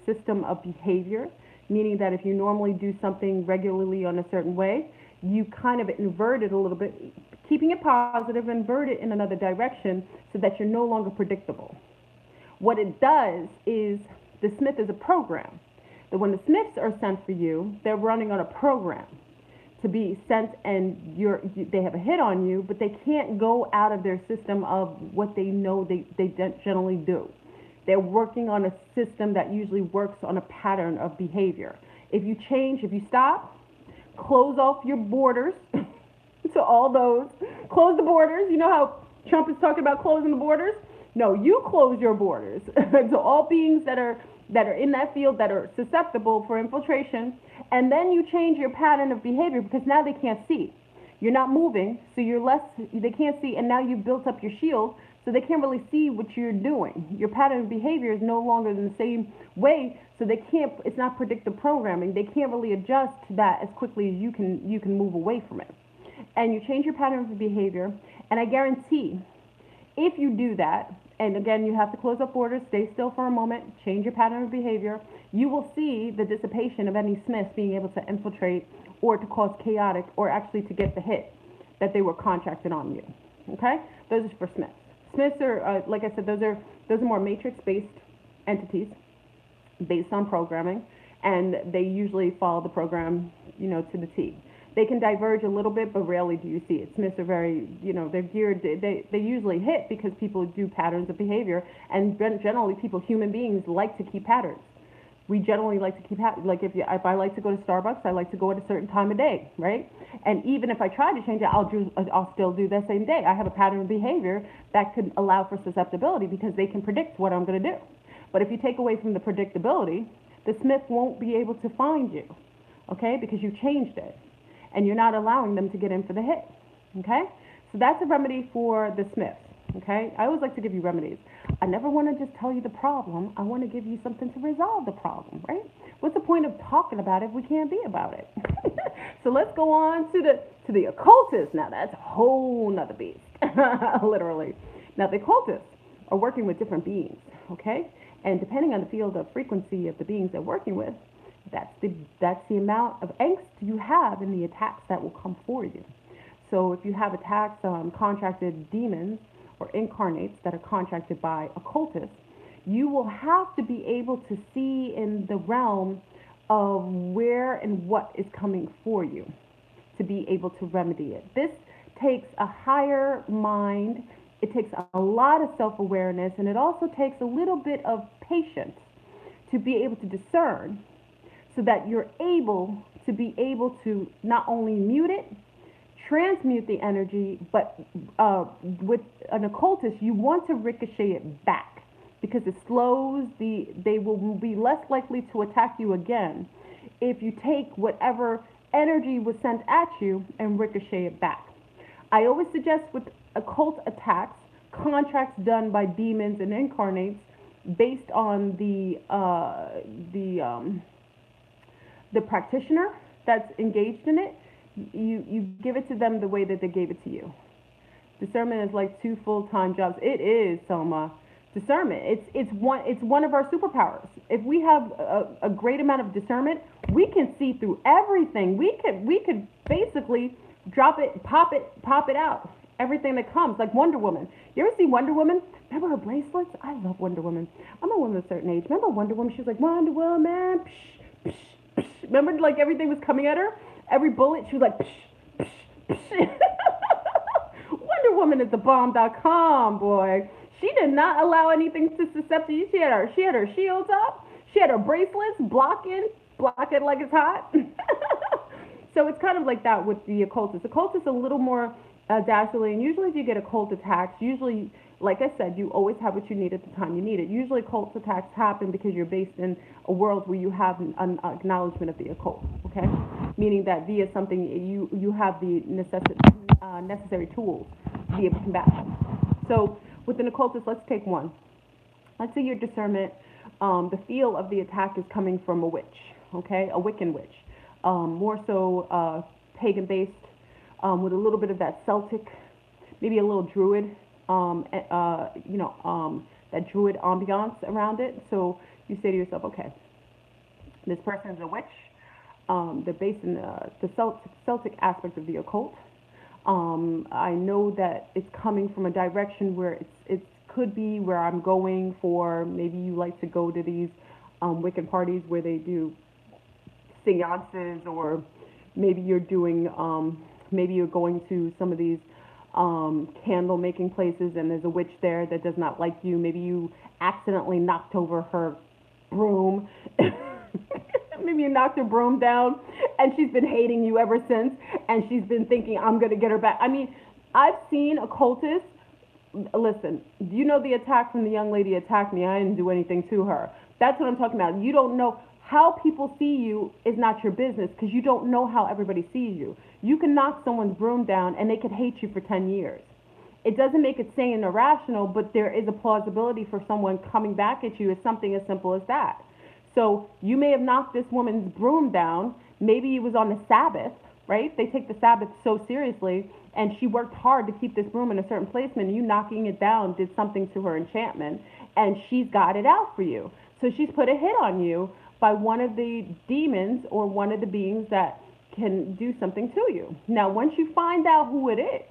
system of behavior, meaning that if you normally do something regularly on a certain way, you kind of invert it a little bit, keeping it positive, invert it in another direction so that you're no longer predictable. What it does is the Smith is a program. That when the Smiths are sent for you, they're running on a program to be sent, and they have a hit on you, but they can't go out of their system of what they know they generally do. They're working on a system that usually works on a pattern of behavior. If you stop, close off your borders to all those, close the borders. You know how Trump is talking about closing the borders? No, you close your borders to all beings that are in that field that are susceptible for infiltration, and then you change your pattern of behavior because now they can't see. You're not moving, so they can't see, and now you've built up your shield, so they can't really see what you're doing. Your pattern of behavior is no longer in the same way, so it's not predictive programming. They can't really adjust to that as quickly as you can move away from it. And you change your pattern of behavior, and I guarantee if you do that, and again, you have to close up borders, stay still for a moment, change your pattern of behavior, you will see the dissipation of any Smiths being able to infiltrate or to cause chaotic or actually to get the hit that they were contracted on you. Okay, those are for Smiths. Smiths are, like I said, those are more matrix-based entities based on programming, and they usually follow the program, to the T. They can diverge a little bit, but rarely do you see it. Smiths are very, they're geared. They usually hit because people do patterns of behavior, and generally, human beings, like to keep patterns. We generally like to keep like if I like to go to Starbucks, I like to go at a certain time of day, right? And even if I try to change it, I'll still do that same day. I have a pattern of behavior that could allow for susceptibility because they can predict what I'm going to do. But if you take away from the predictability, the Smith won't be able to find you, okay? Because you changed it, and you're not allowing them to get in for the hit, okay? So that's a remedy for the Smiths. Okay, I always like to give you remedies. I never want to just tell you the problem. I want to give you something to resolve the problem, right? What's the point of talking about it if we can't be about it? So let's go on to the occultists. Now that's a whole nother beast, literally. Now the occultists are working with different beings, okay? And depending on the field of frequency of the beings they're working with, that's the amount of angst you have in the attacks that will come for you. So if you have attacks on contracted demons or incarnates that are contracted by occultists, you will have to be able to see in the realm of where and what is coming for you to be able to remedy it. This takes a higher mind, it takes a lot of self-awareness, and it also takes a little bit of patience to be able to discern so that you're able to not only mute it, transmute the energy, but with an occultist, you want to ricochet it back because it slows they will be less likely to attack you again if you take whatever energy was sent at you and ricochet it back. I always suggest with occult attacks, contracts done by demons and incarnates based on the practitioner that's engaged in it. You give it to them the way that they gave it to you. Discernment is like 2 full-time jobs. It is, Selma. Discernment. It's one of our superpowers. If we have a great amount of discernment, we can see through everything. We could basically drop it, pop it out. Everything that comes, like Wonder Woman. You ever see Wonder Woman? Remember her bracelets? I love Wonder Woman. I'm a woman of a certain age. Remember Wonder Woman? She was like, Wonder Woman. Psh, psh, psh. Remember, like everything was coming at her? Every bullet, she was like, psh, psh, psh. Wonder Woman is the bomb.com, boy. She did not allow anything to suscept you. She had her shields up. She had her bracelets block it like it's hot. So it's kind of like that with the occultists. Occultists a little more dastardly, and usually if you get occult attacks, usually, like I said, you always have what you need at the time you need it. Usually occult attacks happen because you're based in a world where you have an acknowledgement of the occult, okay? Meaning that via something, you have the necessary tools to be able to combat them. So with an occultist, let's take one. Let's say your discernment, the feel of the attack is coming from a witch, okay? A Wiccan witch. More so pagan-based, with a little bit of that Celtic, maybe a little druid, that druid ambiance around it. So you say to yourself, okay, this person is a witch. They're based in the Celtic aspect of the occult. I know that it's coming from a direction where it could be where I'm going for. Maybe you like to go to these Wiccan parties where they do seances, or maybe you're doing, maybe you're going to some of these candle making places and there's a witch there that does not like you. Maybe you accidentally knocked over her broom. Maybe you knocked her broom down and she's been hating you ever since, and she's been thinking, I'm going to get her back. I mean, I've seen occultists. Listen, do you know the attack from the young lady attacked me? I didn't do anything to her. That's what I'm talking about. You don't know. How people see you is not your business, because you don't know how everybody sees you. You can knock someone's broom down and they could hate you for 10 years. It doesn't make it sane or rational, but there is a plausibility for someone coming back at you as something as simple as that. So you may have knocked this woman's broom down. Maybe it was on the Sabbath, right? They take the Sabbath so seriously, and she worked hard to keep this broom in a certain placement, and you knocking it down did something to her enchantment, and she's got it out for you. So she's put a hit on you by one of the demons or one of the beings that can do something to you. Now, once you find out who it is,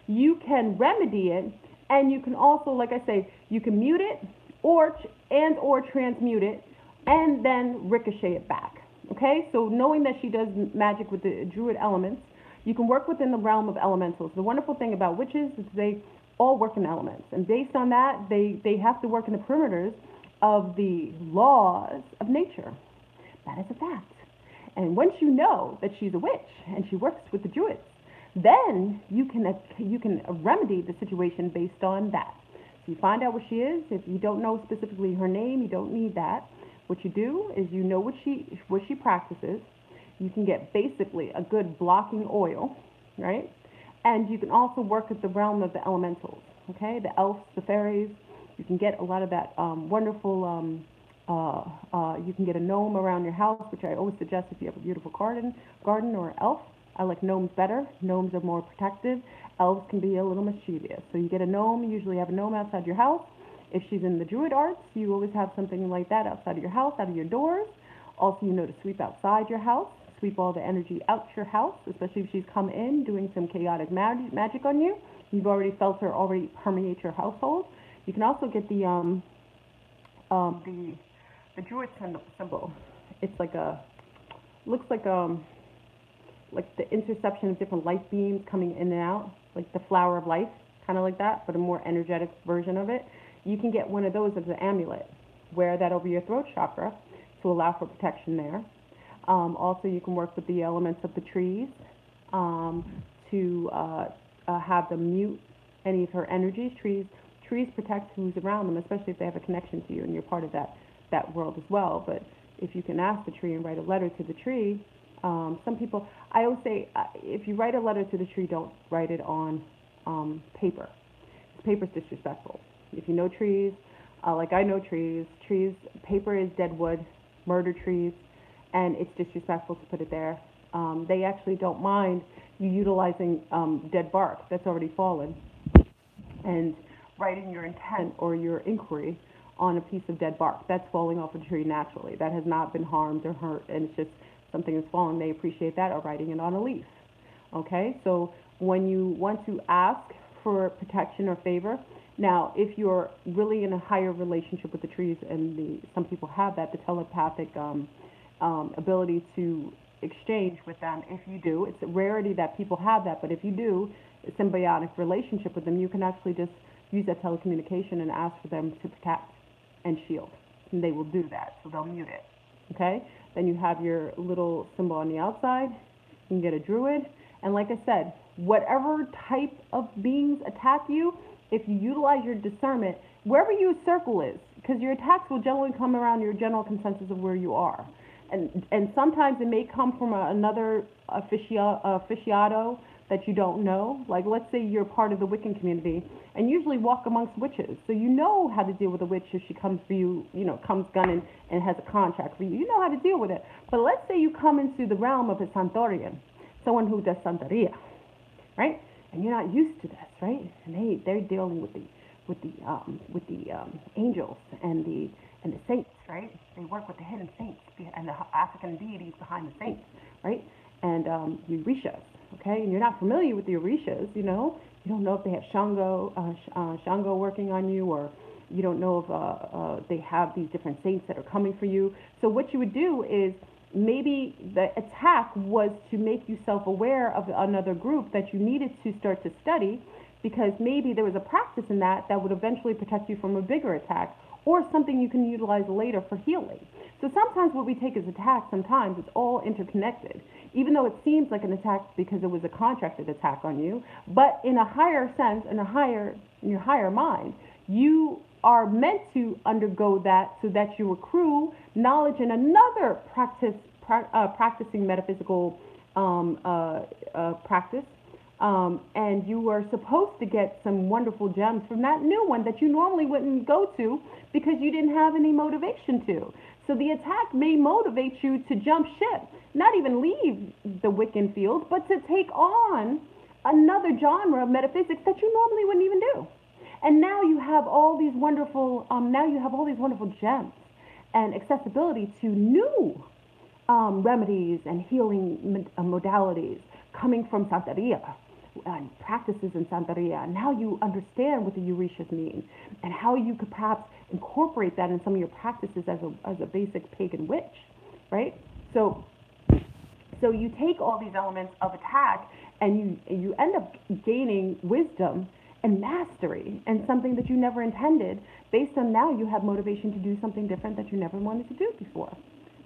you can remedy it, and you can also, like I say, you can mute it or transmute it, and then ricochet it back. Okay, so knowing that she does magic with the druid elements, you can work within the realm of elementals. The wonderful thing about witches is they all work in elements, and based on that, they have to work in the perimeters of the laws of nature. That is a fact. And once you know that she's a witch and she works with the druids, then you can remedy the situation based on that. So you find out what she is. If you don't know specifically her name, you don't need that. What you do is you know what she practices. You can get basically a good blocking oil, right? And you can also work at the realm of the elementals, okay? The elves, the fairies. You can get a lot of that wonderful. You can get a gnome around your house, which I always suggest if you have a beautiful garden or elf. I like gnomes better. Gnomes are more protective. Elves can be a little mischievous. So you get a gnome. You usually have a gnome outside your house. If she's in the druid arts, you always have something like that outside of your house, out of your doors. Also, you know to sweep outside your house, sweep all the energy out your house, especially if she's come in doing some chaotic magic on you. You've already felt her already permeate your household. You can also get the druid symbol. It's looks like the interception of different light beams coming in and out, like the flower of life, kind of like that, but a more energetic version of it. You can get one of those as an amulet. Wear that over your throat chakra to allow for protection there. Also, you can work with the elements of the trees to have them mute any of her energies. Trees protect who's around them, especially if they have a connection to you and you're part of that world as well. But if you can ask the tree and write a letter to the tree, some people, I always say, if you write a letter to the tree, don't write it on paper. Paper's disrespectful. If you know trees, like I know trees, paper is dead wood, murder trees, and it's disrespectful to put it there. They actually don't mind you utilizing dead bark that's already fallen and writing your intent or your inquiry on a piece of dead bark that's falling off a tree naturally, that has not been harmed or hurt, and it's just something that's fallen. They appreciate that, or writing it on a leaf. Okay, so when you want to ask for protection or favor, now if you're really in a higher relationship with the trees, and some people have that, the telepathic ability to exchange with them, if you do, it's a rarity that people have that, but if you do, a symbiotic relationship with them, you can actually just use that telecommunication and ask for them to protect and shield, and they will do that, so they'll mute it. Okay, then you have your little symbol on the outside. You can get a druid, and like I said, whatever type of beings attack you, if you utilize your discernment, wherever your circle is, because your attacks will generally come around your general consensus of where you are, and sometimes it may come from another aficionado that you don't know. Like, let's say you're part of the Wiccan community and usually walk amongst witches, so you know how to deal with a witch if she comes for you, comes gunning and has a contract for you. You know how to deal with it. But let's say you come into the realm of a Santorian, someone who does Santeria, right? And you're not used to this, right? And they're dealing with the angels and the saints, right? They work with the hidden saints and the African deities behind the saints, right? And the Orishas, okay? And you're not familiar with the Orishas, you don't know if they have Shango working on you, or you don't know if they have these different saints that are coming for you. So what you would do is, maybe the attack was to make you self-aware of another group that you needed to start to study, because maybe there was a practice in that would eventually protect you from a bigger attack, or something you can utilize later for healing. So sometimes what we take as attack, sometimes it's all interconnected, even though it seems like an attack because it was a contracted attack on you. But in a higher sense, in your higher mind, you are meant to undergo that so that you accrue knowledge in another practicing metaphysical practice. And you are supposed to get some wonderful gems from that new one that you normally wouldn't go to because you didn't have any motivation to. So the attack may motivate you to jump ship, not even leave the Wiccan field, but to take on another genre of metaphysics that you normally wouldn't even do. And now you have all these wonderful, gems and accessibility to new remedies and healing modalities coming from Santeria and practices in Santeria. Now you understand what the Orishas mean and how you could perhaps incorporate that in some of your practices as a basic pagan witch, right? So so you take all these elements of attack and you end up gaining wisdom and mastery and something that you never intended based on now you have motivation to do something different that you never wanted to do before.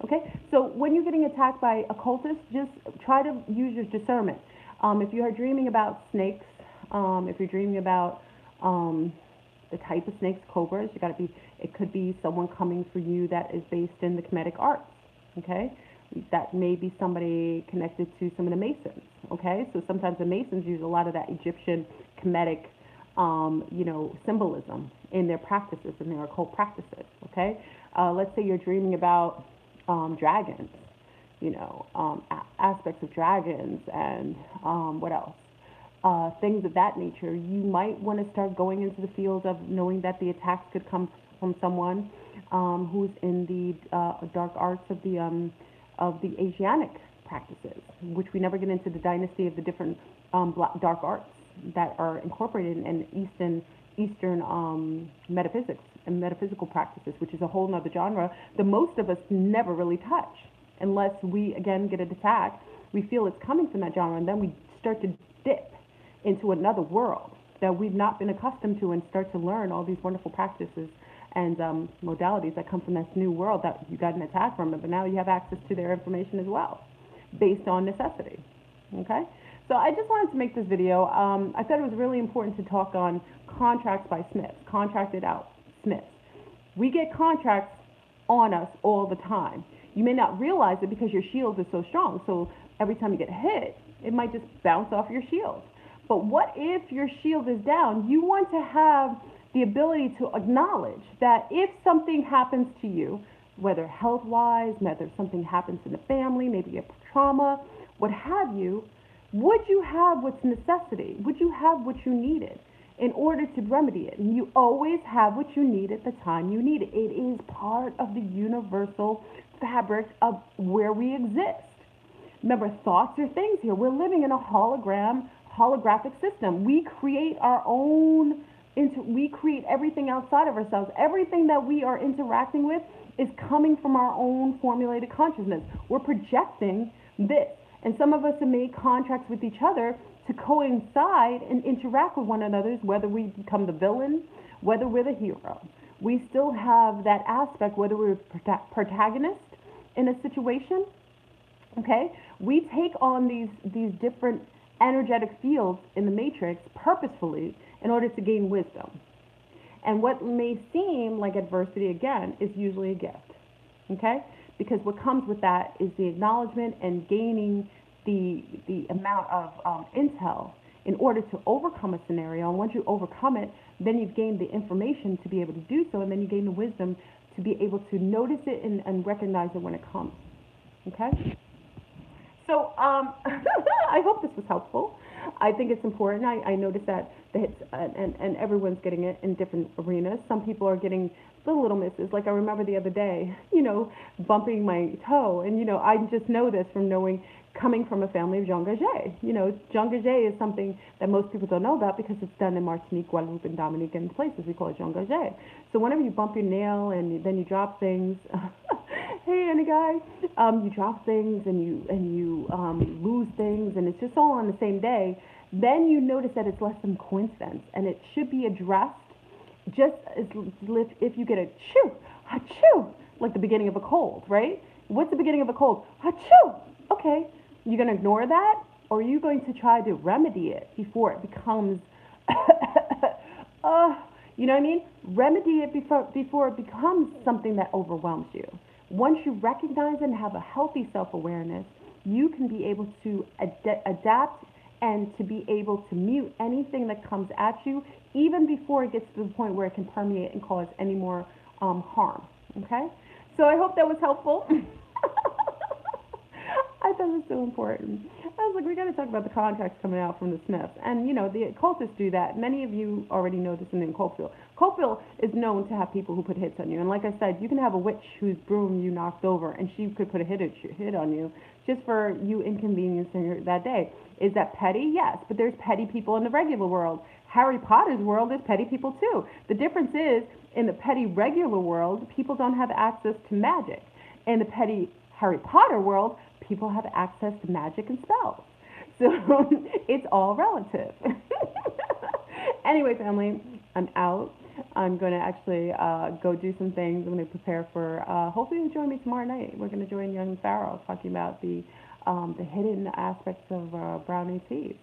Okay? So when you're getting attacked by occultists, just try to use your discernment. If you are dreaming about snakes, if you're dreaming about the type of snakes, cobras, you got to be, it could be someone coming for you that is based in the Kemetic arts. Okay? That may be somebody connected to some of the Masons. Okay? So sometimes the Masons use a lot of that Egyptian Kemetic symbolism in their practices, in their occult practices. Okay? Let's say you're dreaming about dragons, aspects of dragons and what else? Things of that nature. You might want to start going into the field of knowing that the attacks could come from someone who's in the dark arts of the Asiatic practices, which we never get into the dynasty of the different dark arts that are incorporated in Eastern metaphysics and metaphysical practices, which is a whole nother genre that most of us never really touch unless we, again, get an attack. We feel it's coming from that genre, and then we start to dip into another world that we've not been accustomed to and start to learn all these wonderful practices and modalities that come from this new world that you got an attack from, but now you have access to their information as well, based on necessity. Okay? So I just wanted to make this video. I thought it was really important to talk on contracts by Smiths, contracted out Smiths. We get contracts on us all the time. You may not realize it because your shield is so strong. So every time you get hit, it might just bounce off your shield. But what if your shield is down? You want to have the ability to acknowledge that if something happens to you, whether health-wise, whether something happens in the family, maybe a trauma, what have you, would you have what's necessity? Would you have what you needed in order to remedy it? And you always have what you need at the time you need it. It is part of the universal fabric of where we exist. Remember, thoughts are things here. We're living in a holographic system. We create our own, we create everything outside of ourselves. Everything that we are interacting with is coming from our own formulated consciousness. We're projecting this. And some of us have made contracts with each other to coincide and interact with one another, whether we become the villain, whether we're the hero. We still have that aspect, whether we're protagonist in a situation. Okay? We take on these different energetic fields in the matrix purposefully in order to gain wisdom. And what may seem like adversity, again, is usually a gift. Okay? Because what comes with that is the acknowledgement and gaining the amount of intel in order to overcome a scenario. And once you overcome it, then you've gained the information to be able to do so, and then you gain the wisdom to be able to notice it and recognize it when it comes. Okay? So I hope this was helpful. I think it's important. I noticed that the hits, and everyone's getting it in different arenas. Some people are getting the little misses. Like I remember the other day, bumping my toe. And, I just know this from coming from a family of Jean Gagé. Jean Gagé is something that most people don't know about because it's done in Martinique, Guadeloupe, and Dominican places. We call it Jean Gagé. So whenever you bump your nail and then you drop things, hey, any guy, you drop things and you lose things, and it's just all on the same day, then you notice that it's less than coincidence, and it should be addressed just as if you get a achoo, like the beginning of a cold, right? What's the beginning of a cold? Achoo! Okay, you're going to ignore that, or are you going to try to remedy it before it becomes, you know what I mean? Remedy it before it becomes something that overwhelms you. Once you recognize and have a healthy self-awareness, you can be able to adapt and to be able to mute anything that comes at you, even before it gets to the point where it can permeate and cause any more harm. Okay? So I hope that was helpful. I thought it was so important. was like, we got to talk about the contracts coming out from the Smiths. And, you know, the occultists do that. Many of you already know this in Coltville. Coltville is known to have people who put hits on you. And like I said, you can have a witch whose broom you knocked over, and she could put a hit on you just for you inconveniencing her that day. Is that petty? Yes. But there's petty people in the regular world. Harry Potter's world is petty people too. The difference is, in the petty regular world, people don't have access to magic. In the petty Harry Potter world, people have access to magic and spells. So it's all relative. Anyway, family, I'm out. I'm going to actually go do some things. I'm going to prepare for, hopefully you'll join me tomorrow night. We're going to join Young Pharaoh talking about the hidden aspects of brown ATs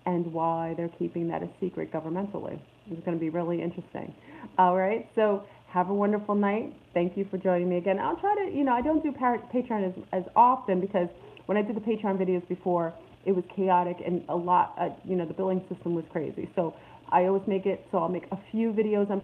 and why they're keeping that a secret governmentally. It's going to be really interesting. All right, so have a wonderful night. Thank you for joining me again. I'll try to, I don't do Patreon as often because when I did the Patreon videos before, it was chaotic and a lot, the billing system was crazy. So I always make it so I'll make a few videos on